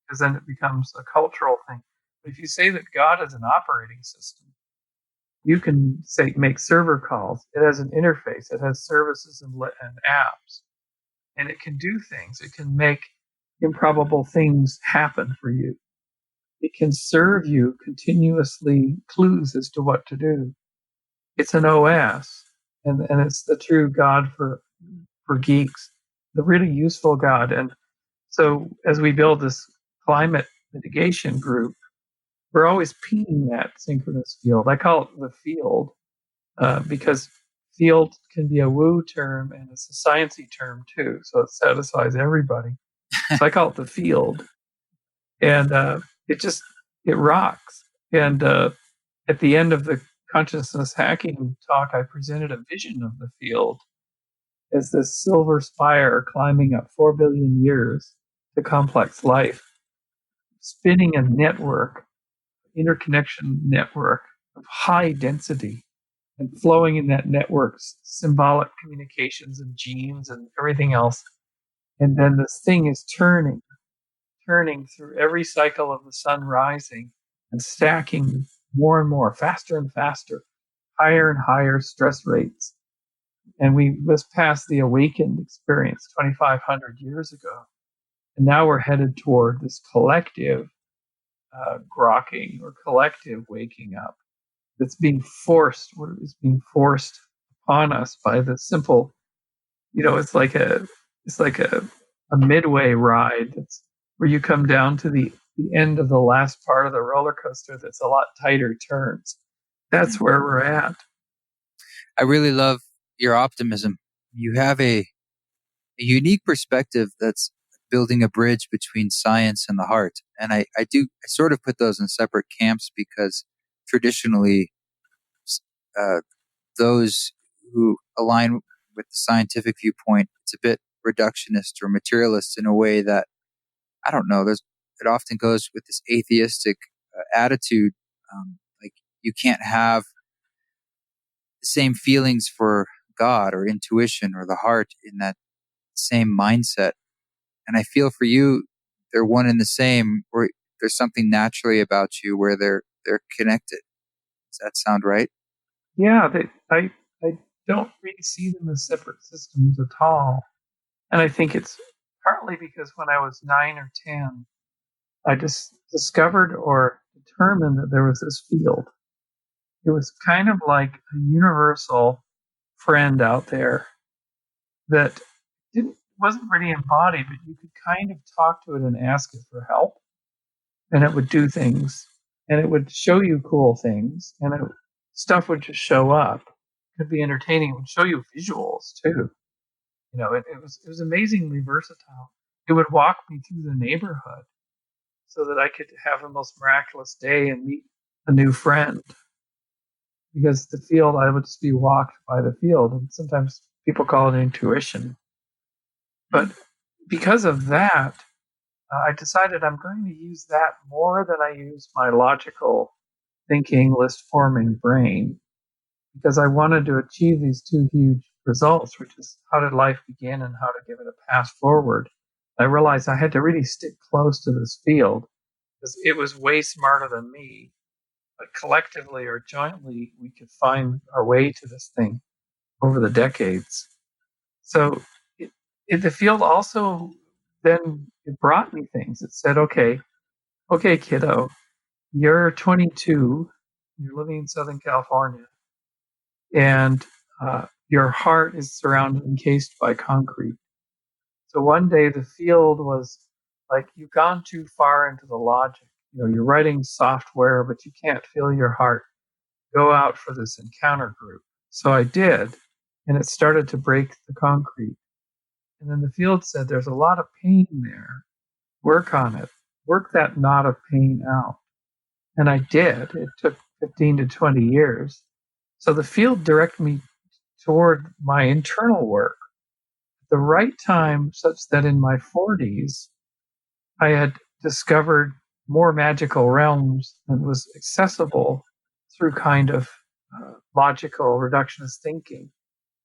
Speaker 2: because then it becomes a cultural thing. But if you say that God is an operating system, you can make server calls. It has an interface. It has services and apps, and it can do things. It can make improbable things happen for you. It can serve you continuously clues as to what to do. It's an OS, and it's the true God for geeks, the really useful God. And so as we build this climate mitigation group, we're always pinging that synchronous field. I call it the field because field can be a woo term, and it's a sciencey term too, so it satisfies everybody. So I call it the field, and it rocks. And at the end of the consciousness hacking talk, I presented a vision of the field as this silver spire climbing up 4 billion years to complex life, spinning a network, interconnection network of high density, and flowing in that network's symbolic communications and genes and everything else. And then this thing is turning through every cycle of the sun rising and stacking more and more, faster and faster, higher and higher stress rates. And we just passed the awakened experience 2,500 years ago. And now we're headed toward this collective grokking, or collective waking up that's being forced upon us by the simple, it's like a midway ride. That's where you come down to the end of the last part of the roller coaster that's a lot tighter turns. That's where we're at.
Speaker 1: I really love your optimism. You have a unique perspective that's building a bridge between science and the heart. And I sort of put those in separate camps, because traditionally those who align with the scientific viewpoint, it's a bit reductionist or materialist in a way that, I don't know, it often goes with this atheistic attitude. Like, you can't have the same feelings for God or intuition or the heart in that same mindset. And I feel for you, they're one and the same, or there's something naturally about you where they're connected. Does that sound right?
Speaker 2: Yeah, I don't really see them as separate systems at all. And I think it's partly because when I was 9 or 10, I just discovered or determined that there was this field. It was kind of like a universal friend out there that didn't wasn't really embodied, but you could kind of talk to it and ask it for help, and it would do things, and it would show you cool things, and stuff would just show up. It could be entertaining. It would show you visuals too. It was amazingly versatile. It would walk me through the neighborhood so that I could have the most miraculous day and meet a new friend. Because the field, I would just be walked by the field, and sometimes people call it intuition. But because of that, I decided I'm going to use that more than I use my logical thinking, list forming brain, because I wanted to achieve these two huge results, which is how did life begin and how to give it a path forward. I realized I had to really stick close to this field because it was way smarter than me. But collectively or jointly, we could find our way to this thing over the decades. So the field also then it brought me things. It said, okay, kiddo, you're 22, you're living in Southern California, and your heart is surrounded, encased by concrete. So one day the field was like, you've gone too far into the logic. You're writing software, but you can't feel your heart. Go out for this encounter group. So I did, and it started to break the concrete. And then the field said, there's a lot of pain there. Work on it. Work that knot of pain out. And I did. It took 15 to 20 years. So the field directed me toward my internal work at the right time, such that in my 40s, I had discovered more magical realms than was accessible through kind of logical reductionist thinking.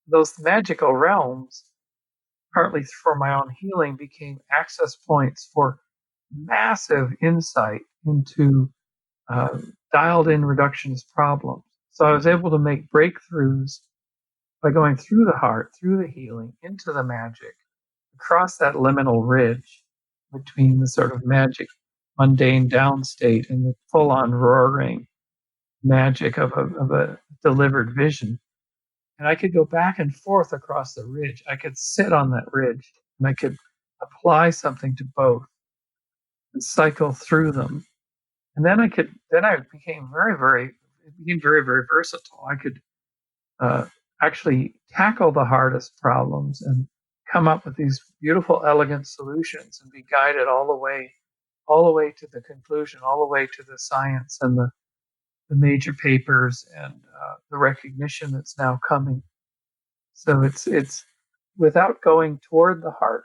Speaker 2: Those magical realms, partly for my own healing, became access points for massive insight into dialed in reductionist problems. So I was able to make breakthroughs by going through the heart, through the healing, into the magic, across that liminal ridge between the sort of magic, mundane down state and the full on roaring magic of a delivered vision. And I could go back and forth across the ridge. I could sit on that ridge and I could apply something to both and cycle through them. And then I became very versatile. I could actually tackle the hardest problems and come up with these beautiful, elegant solutions and be guided all the way to the conclusion, all the way to the science and the major papers and the recognition that's now coming. So it's without going toward the heart,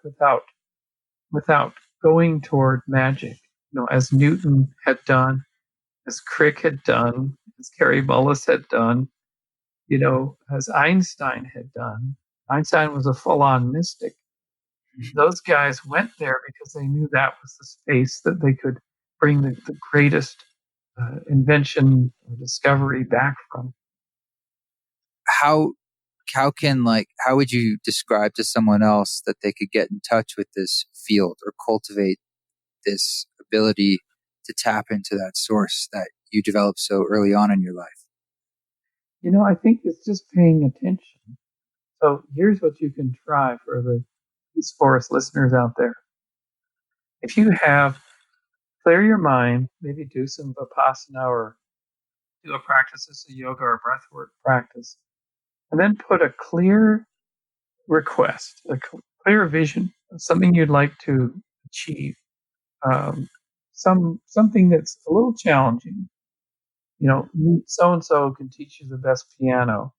Speaker 2: without going toward magic, as Newton had done, as Crick had done, as Carrie Mullis had done, as Einstein had done. Einstein was a full-on mystic. Those guys went there because they knew that was the space that they could bring the greatest invention or discovery back from.
Speaker 1: How how would you describe to someone else that they could get in touch with this field or cultivate this ability to tap into that source that you developed so early on in your life?
Speaker 2: I think it's just paying attention. So here's what you can try for these forest listeners out there. If you have, clear your mind, maybe do some Vipassana or do a practice as a yoga or breathwork practice, and then put a clear request, a clear vision of something you'd like to achieve, something that's a little challenging. Meet so and so can teach you the best piano,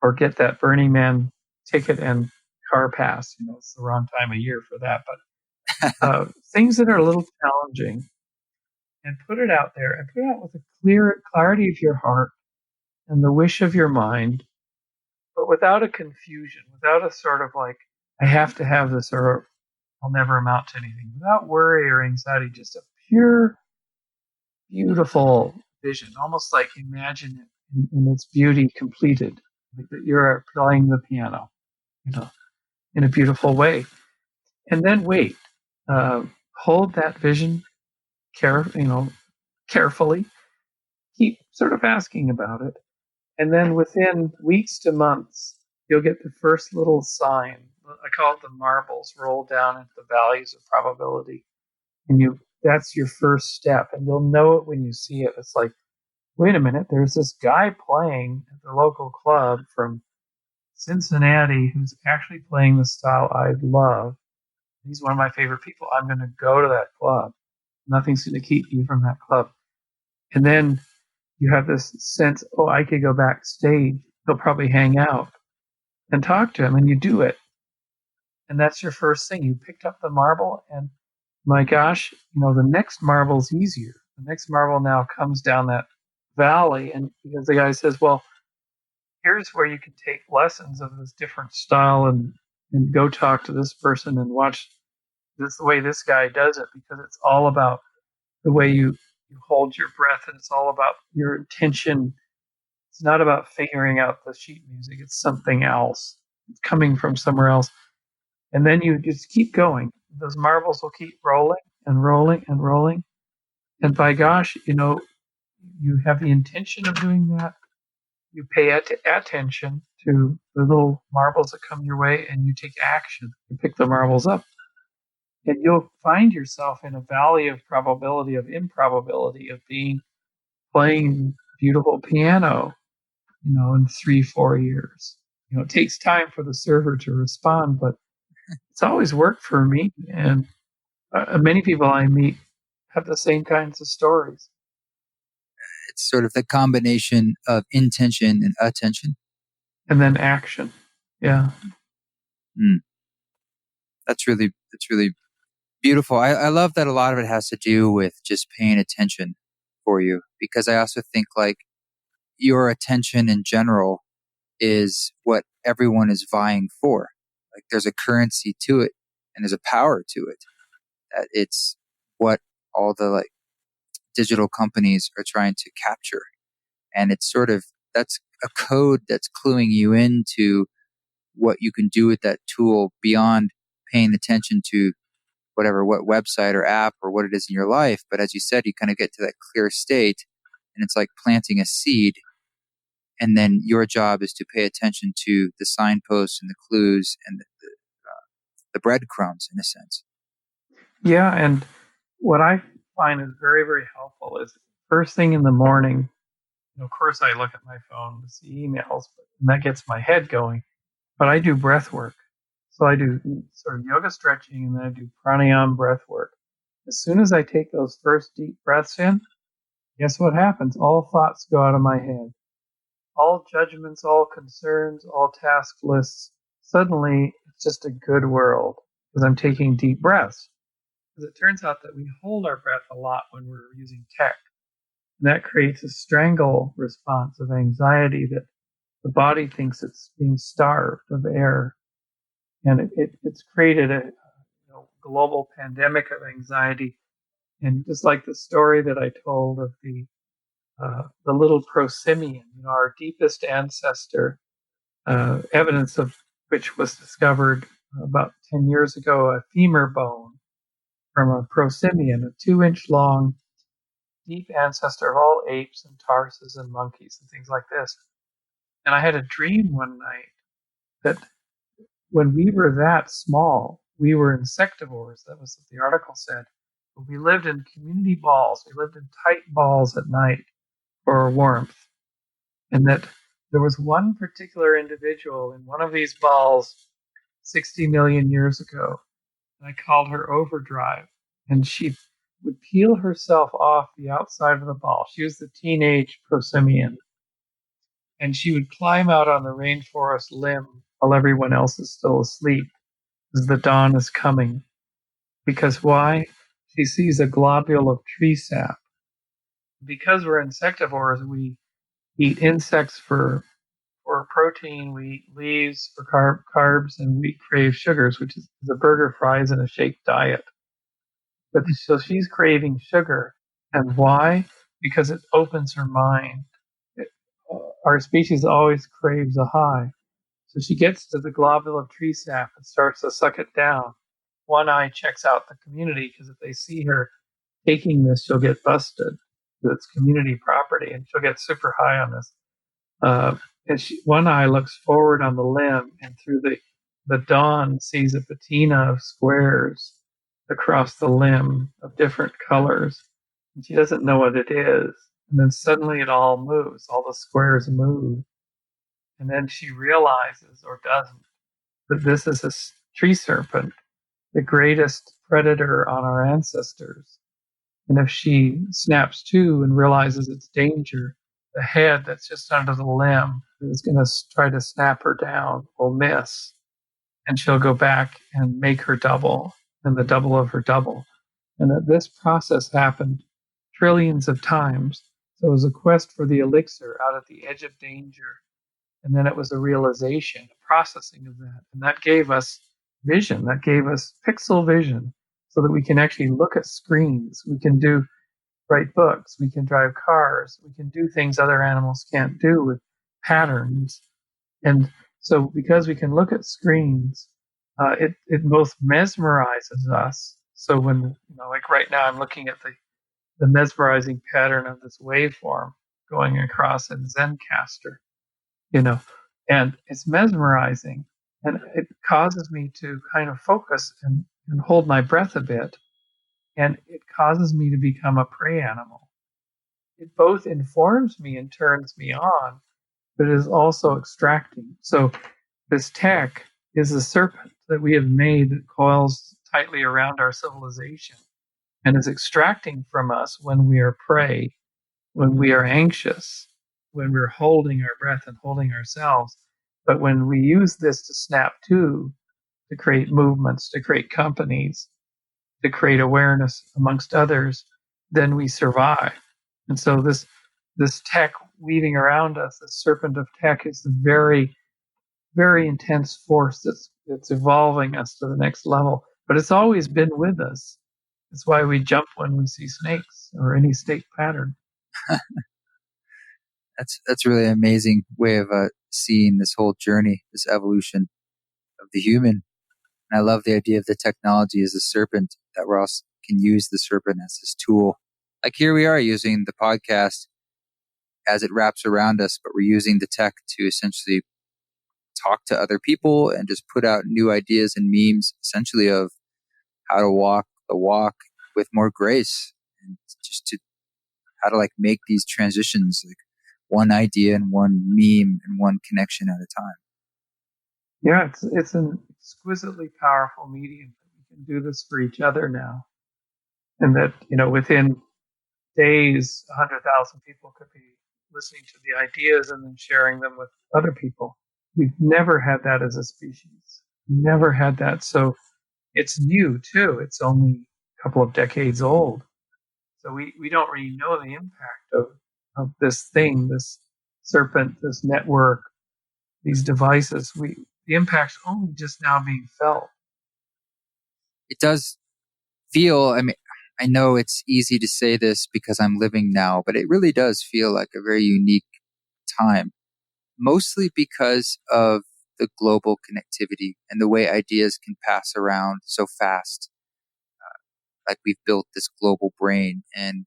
Speaker 2: or get that Burning Man ticket and car pass. It's the wrong time of year for that, but things that are a little challenging, and put it out there, and put it out with a clarity of your heart and the wish of your mind, but without a confusion, without a sort of like, I have to have this, or I'll never amount to anything. Without worry or anxiety, just a pure, beautiful vision, almost like imagine it in its beauty completed, like that you're playing the piano, you know, in a beautiful way. And then wait, uh, hold that vision carefully. Keep sort of asking about it, and then within weeks to months, you'll get the first little sign. I call it the marbles roll down into the values of probability, and that's your first step, and you'll know it when you see it. It's like, wait a minute, there's this guy playing at the local club from Cincinnati who's actually playing the style I love. He's one of my favorite people. I'm going to go to that club. Nothing's going to keep you from that club. And then you have this sense, oh, I could go backstage. He'll probably hang out and talk to him, and you do it. And that's your first thing. You picked up the marble, and my gosh, the next marble's easier. The next marble now comes down that valley, and because the guy says, well, here's where you can take lessons of this different style and go talk to this person and watch this the way this guy does it, because it's all about the way you hold your breath, and it's all about your intention. It's not about figuring out the sheet music. It's something else. It's coming from somewhere else. And then you just keep going. Those marbles will keep rolling and rolling and rolling. And by gosh, you have the intention of doing that. You pay attention to the little marbles that come your way, and you take action. You pick the marbles up. And you'll find yourself in a valley of probability, of improbability, of playing beautiful piano, in 3-4 years. It takes time for the server to respond, but it's always worked for me. And many people I meet have the same kinds of stories.
Speaker 1: It's sort of the combination of intention and attention.
Speaker 2: And then action. Yeah.
Speaker 1: That's really beautiful. I love that a lot of it has to do with just paying attention for you, because I also think like your attention in general is what everyone is vying for. Like there's a currency to it and there's a power to it. That it's what all the like digital companies are trying to capture. And it's sort of, that's a code that's cluing you into what you can do with that tool beyond paying attention to what website or app or what it is in your life. But as you said, you kind of get to that clear state, and it's like planting a seed. And then your job is to pay attention to the signposts and the clues and the breadcrumbs, in a sense.
Speaker 2: Yeah, and what I find is very, very helpful is first thing in the morning. Of course, I look at my phone to see emails, and that gets my head going. But I do breath work. So I do sort of yoga stretching, and then I do pranayama breath work. As soon as I take those first deep breaths in, guess what happens? All thoughts go out of my head. All judgments, all concerns, all task lists. Suddenly, it's just a good world because I'm taking deep breaths. Because it turns out that we hold our breath a lot when we're using tech. And that creates a strangle response of anxiety that the body thinks it's being starved of air. And it's created a global pandemic of anxiety. And just like the story that I told of the little prosimian, our deepest ancestor, evidence of which was discovered about 10 years ago, a femur bone from a prosimian, a 2-inch long, deep ancestor of all apes and tarses and monkeys and things like this. And I had a dream one night that when we were that small, we were insectivores. That was what the article said. But we lived in community balls. We lived in tight balls at night for warmth. And that there was one particular individual in one of these balls 60 million years ago. And I called her Overdrive. And she would peel herself off the outside of the ball. She was the teenage prosimian. And she would climb out on the rainforest limb while everyone else is still asleep as the dawn is coming. Because why? She sees a globule of tree sap. Because we're insectivores, we eat insects for for protein, we eat leaves. For carbs, and we crave sugars, which is the burger, fries, and a shake diet. But so she's craving sugar. And why? Because it opens her mind. It, our species always craves a high. So she gets to the globule of tree sap and starts to suck it down. One eye checks out the community because if they see her taking this, she'll get busted. It's community property, and she'll get super high on this. And one eye looks forward on the limb, and through the dawn sees a patina of squares across the limb of different colors. And she doesn't know what it is. And then suddenly it all moves. All the squares move. And then she realizes, or doesn't, that this is a tree serpent, the greatest predator on our ancestors. And if she snaps to and realizes its danger, the head that's just under the limb is going to try to snap her down, will miss, and she'll go back and make her double and the double of her double. And that this process happened trillions of times. So it was a quest for the elixir out at the edge of danger. And then it was a realization, a processing of that. And that gave us vision, that gave us pixel vision so that we can actually look at screens. We can write books. We can drive cars. We can do things other animals can't do with patterns. And so because we can look at screens, it both mesmerizes us. So when, like right now, I'm looking at the mesmerizing pattern of this waveform going across in Zencaster, and it's mesmerizing, and it causes me to kind of focus and hold my breath a bit, and it causes me to become a prey animal. It both informs me and turns me on, but it is also extracting. So this tech is a serpent that we have made that coils tightly around our civilization and is extracting from us when we are prey, when we are anxious, when we're holding our breath and holding ourselves. But when we use this to snap to create movements, to create companies, to create awareness amongst others, then we survive. And so this tech weaving around us, the serpent of tech, is the very, very intense force that's evolving us to the next level. But it's always been with us. That's why we jump when we see snakes or any snake pattern.
Speaker 1: That's really an amazing way of seeing this whole journey, this evolution of the human. And I love the idea of the technology as a serpent, that we also can use the serpent as this tool. Like here we are using the podcast as it wraps around us, but we're using the tech to essentially talk to other people and just put out new ideas and memes, essentially of how to walk the walk with more grace, and just to how to like make these transitions, like one idea and one meme and one connection at a time.
Speaker 2: Yeah, it's an exquisitely powerful medium. We can do this for each other now, and that within days, 100,000 people could be listening to the ideas and then sharing them with other people. We've never had that as a species. Never had that. So it's new too. It's only a couple of decades old. So we don't really know the impact of this thing, this serpent, this network, these devices. The impact's only just now being felt.
Speaker 1: It does feel, I mean, I know it's easy to say this because I'm living now, but it really does feel like a very unique time, mostly because of the global connectivity and the way ideas can pass around so fast. Like we've built this global brain, and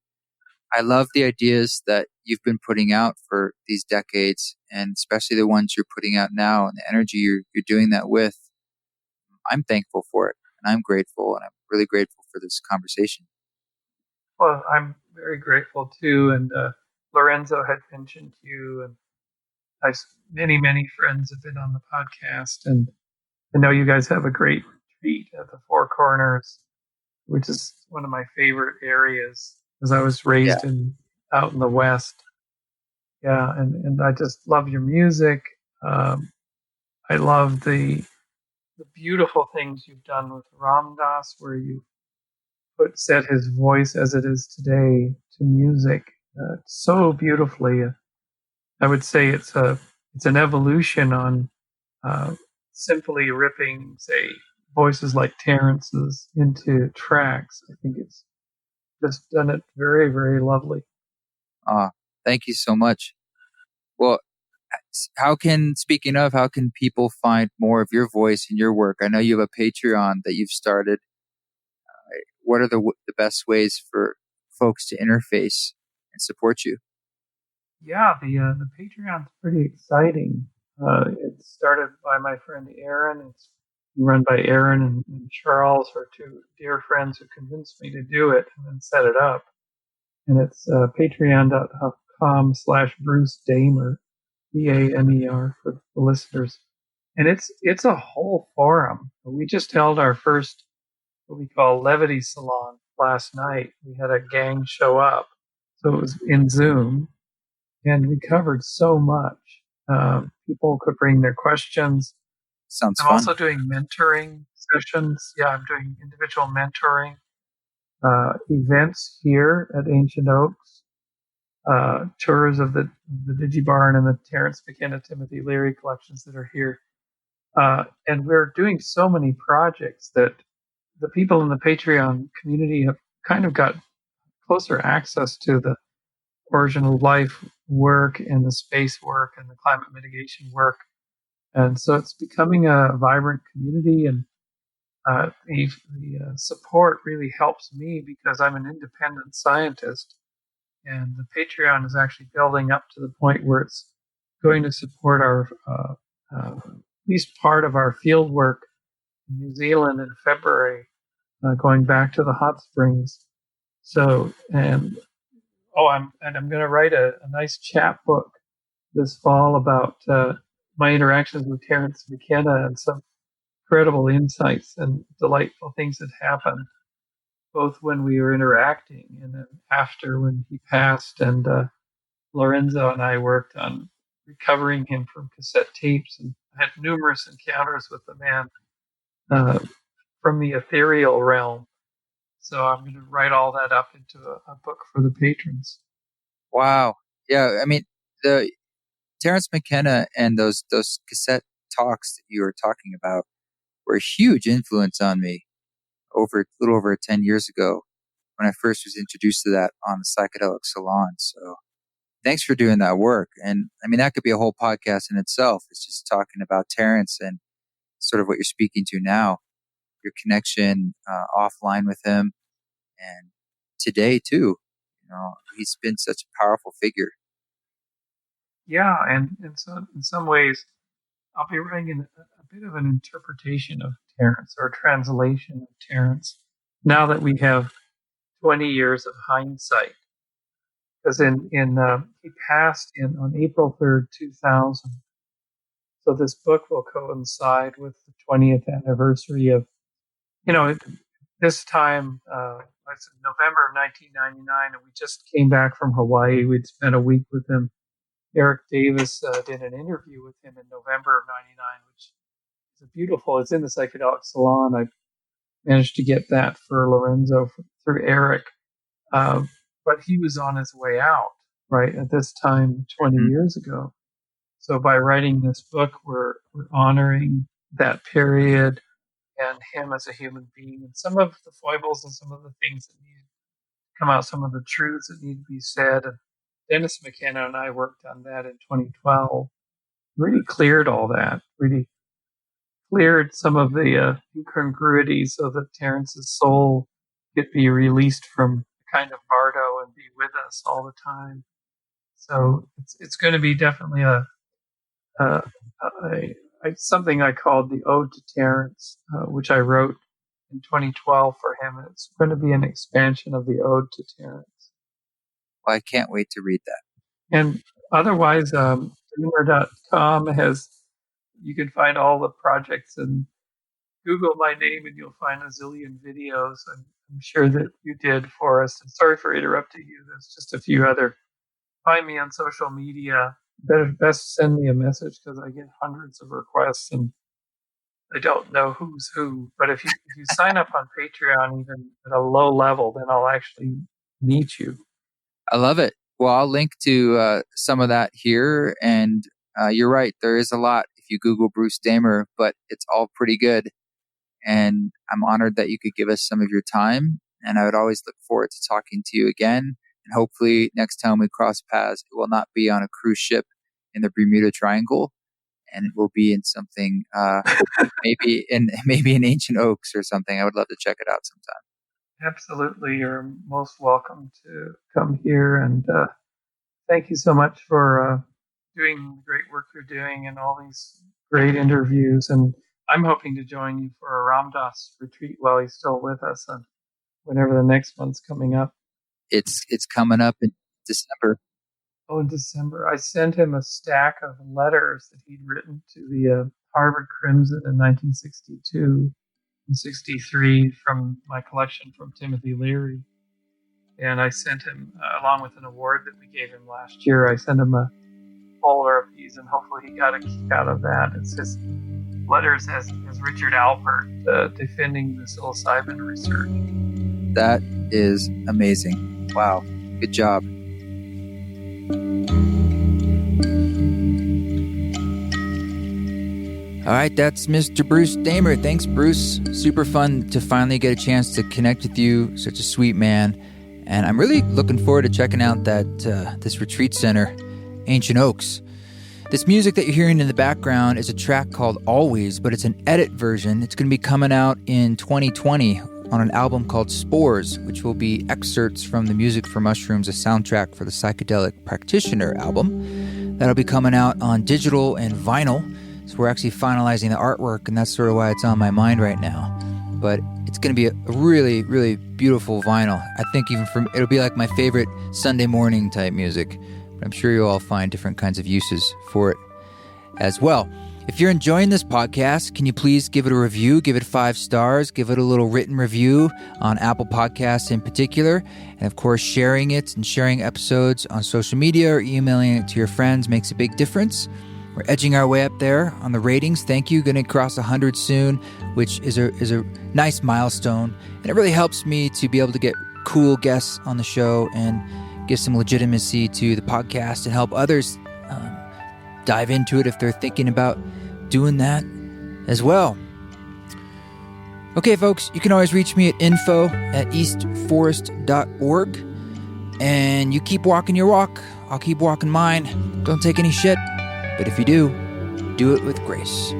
Speaker 1: I love the ideas that you've been putting out for these decades, and especially the ones you're putting out now and the energy you're doing that with. I'm thankful for it, and I'm grateful, and I'm really grateful for this conversation.
Speaker 2: Well, I'm very grateful too. And Lorenzo had mentioned you, and many friends have been on the podcast, and I know you guys have a great retreat at the Four Corners, which is one of my favorite areas, as I was raised out in the West. Yeah, and I just love your music. I love the beautiful things you've done with Ram Dass, where you set his voice as it is today to music so beautifully. I would say it's a it's an evolution on uh, simply ripping, say, voices like Terrence's into tracks. I think it's just done it very, very lovely.
Speaker 1: Thank you so much. Well, how can people find more of your voice and your work? I know you have a Patreon that you've started. What are the best ways for folks to interface and support you?
Speaker 2: Yeah, the Patreon's pretty exciting. It started by my friend Aaron. It's run by Aaron and Charles, are two dear friends who convinced me to do it and then set it up. And it's patreon.com/Bruce Damer, Damer for the listeners. And it's a whole forum. We just held our first what we call levity salon last night. We had a gang show up, so it was in Zoom, and we covered so much. People could bring their questions.
Speaker 1: Sounds
Speaker 2: I'm
Speaker 1: fun.
Speaker 2: also doing mentoring sessions. Yeah, I'm doing individual mentoring events here at Ancient Oaks, tours of the Digibarn and the Terrence McKenna Timothy Leary collections that are here. And we're doing so many projects that the people in the Patreon community have kind of got closer access to the original life work and the space work and the climate mitigation work. And so it's becoming a vibrant community, and the support really helps me because I'm an independent scientist, and the Patreon is actually building up to the point where it's going to support our at least part of our field work in New Zealand in February, going back to the hot springs. So, I'm going to write a nice chap book this fall about my interactions with Terence McKenna and some incredible insights and delightful things that happened, both when we were interacting and then after when he passed. And Lorenzo and I worked on recovering him from cassette tapes, and I had numerous encounters with the man uh, from the ethereal realm. So I'm going to write all that up into a book for the patrons.
Speaker 1: Wow. Yeah. I mean, the Terrence McKenna and those cassette talks that you were talking about were a huge influence on me over a little over 10 years ago when I first was introduced to that on the Psychedelic Salon. So thanks for doing that work. And I mean, that could be a whole podcast in itself. It's just talking about Terrence and sort of what you're speaking to now, your connection offline with him, and today too. You know, he's been such a powerful figure.
Speaker 2: Yeah, and so in some ways, I'll be writing a bit of an interpretation of Terence or a translation of Terence now that we have 20 years of hindsight. Because he passed on April 3rd, 2000. So this book will coincide with the 20th anniversary of, you know, this time, it's November of 1999, and we just came back from Hawaii. We'd spent a week with him. Eric Davis did an interview with him in November of '99, which is beautiful. It's in the Psychedelic Salon. I managed to get that for Lorenzo through Eric, uh, but he was on his way out right at this time 20
Speaker 1: Mm-hmm.
Speaker 2: years ago. So by writing this book, we're honoring that period and him as a human being, and some of the foibles and some of the things that need to come out, some of the truths that need to be said. And Dennis McKenna and I worked on that in 2012. Really cleared all that. Really cleared some of the incongruities so that Terrence's soul could be released from kind of bardo and be with us all the time. So it's going to be definitely a, something I called the Ode to Terrence, which I wrote in 2012 for him. And it's going to be an expansion of the Ode to Terrence.
Speaker 1: Well, I can't wait to read that.
Speaker 2: And otherwise, Dreamer.com has, you can find all the projects, and Google my name and you'll find a zillion videos. I'm sure that you did for us. And sorry for interrupting you. There's just a few other. Find me on social media. Best send me a message because I get hundreds of requests and I don't know who's who. But if you sign up on Patreon, even at a low level, then I'll actually meet you.
Speaker 1: I love it. Well, I'll link to some of that here, and You're right. There is a lot if you Google Bruce Damer, but it's all pretty good. And I'm honored that you could give us some of your time. And I would always look forward to talking to you again. And hopefully next time we cross paths, it will not be on a cruise ship in the Bermuda Triangle, and it will be in something, maybe in Ancient Oaks or something. I would love to check it out sometime.
Speaker 2: Absolutely. You're most welcome to come here. And thank you so much for doing the great work you're doing and all these great interviews. And I'm hoping to join you for a Ramdas retreat while he's still with us, and whenever the next one's coming up.
Speaker 1: It's coming up in December.
Speaker 2: Oh, in December. I sent him a stack of letters that he'd written to the Harvard Crimson in 1962 and 63 from my collection from Timothy Leary. And I sent him, along with an award that we gave him last year, I sent him a folder of these, and hopefully he got a kick out of that. It's his letters as Richard Alpert defending the psilocybin research.
Speaker 1: That is amazing. Wow. Good job. All right, that's Mr. Bruce Damer. Thanks, Bruce. Super fun to finally get a chance to connect with you. Such a sweet man. And I'm really looking forward to checking out this retreat center, Ancient Oaks. This music that you're hearing in the background is a track called Always, but it's an edit version. It's going to be coming out in 2020 on an album called Spores, which will be excerpts from the Music for Mushrooms, a soundtrack for the Psychedelic Practitioner album. That'll be coming out on digital and vinyl. So we're actually finalizing the artwork, and that's sort of why it's on my mind right now. But it's going to be a really, really beautiful vinyl. I think it'll be like my favorite Sunday morning type music. But I'm sure you'll all find different kinds of uses for it as well. If you're enjoying this podcast, can you please give it a review, give it 5 stars, give it a little written review on Apple Podcasts in particular. And of course, sharing it and sharing episodes on social media or emailing it to your friends makes a big difference. We're edging our way up there on the ratings. Thank you. Going to cross 100 soon, which is a nice milestone. And it really helps me to be able to get cool guests on the show and give some legitimacy to the podcast and help others dive into it if they're thinking about doing that as well. Okay, folks, you can always reach me at info@eastforest.org. And you keep walking your walk. I'll keep walking mine. Don't take any shit. But if you do it with grace.